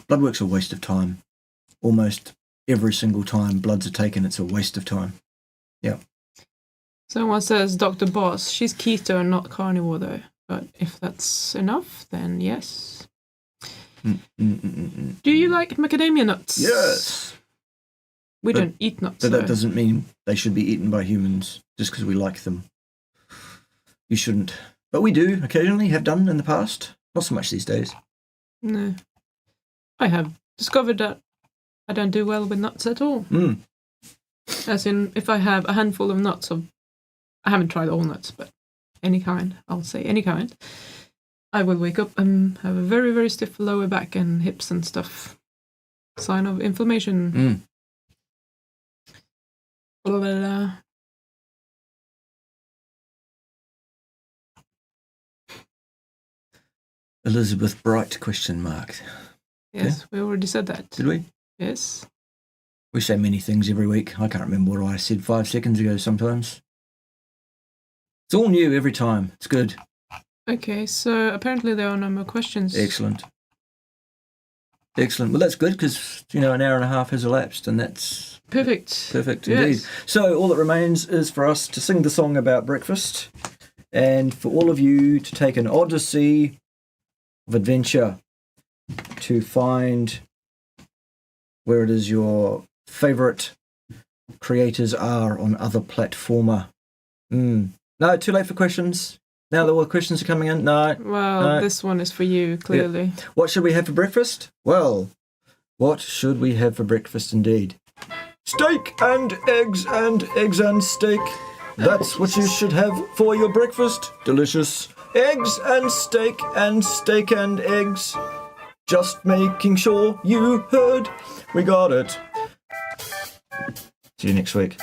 Blood work's a waste of time. Almost every single time bloods are taken, it's a waste of time. Yeah.
Someone says Dr. Boss. She's keto and not carnivore though. But if that's enough, then yes. Do you like macadamia nuts?
Yes.
We don't eat nuts.
But that doesn't mean they should be eaten by humans just because we like them. You shouldn't. But we do occasionally, have done in the past. Not so much these days.
No. I have discovered that I don't do well with nuts at all. As in, if I have a handful of nuts, I haven't tried all nuts, but any kind, I'll say any kind, I will wake up and have a very, very stiff lower back and hips and stuff. Sign of inflammation. Blah, blah, blah.
Elizabeth Bright, question mark.
Yes, we already said that.
Did we?
Yes.
We say many things every week. I can't remember what I said 5 seconds ago sometimes. It's all new every time. It's good.
Okay, so apparently there are no more questions.
Excellent. Well, that's good because, an hour and a half has elapsed, and that's...
Perfect.
Perfect indeed.
Yes.
So all that remains is for us to sing the song about breakfast and for all of you to take an odyssey of adventure to find where it is your favorite creators are on other platformer. No, too late for questions. Now that all the questions are coming in. No.
Well,
no.
this one is for you, clearly.
Yeah. What should we have for breakfast? Well, what should we have for breakfast indeed? Steak and eggs and steak. That's what you should have for your breakfast. Delicious. Eggs and steak and eggs. Just making sure you heard. We got it. See you next week.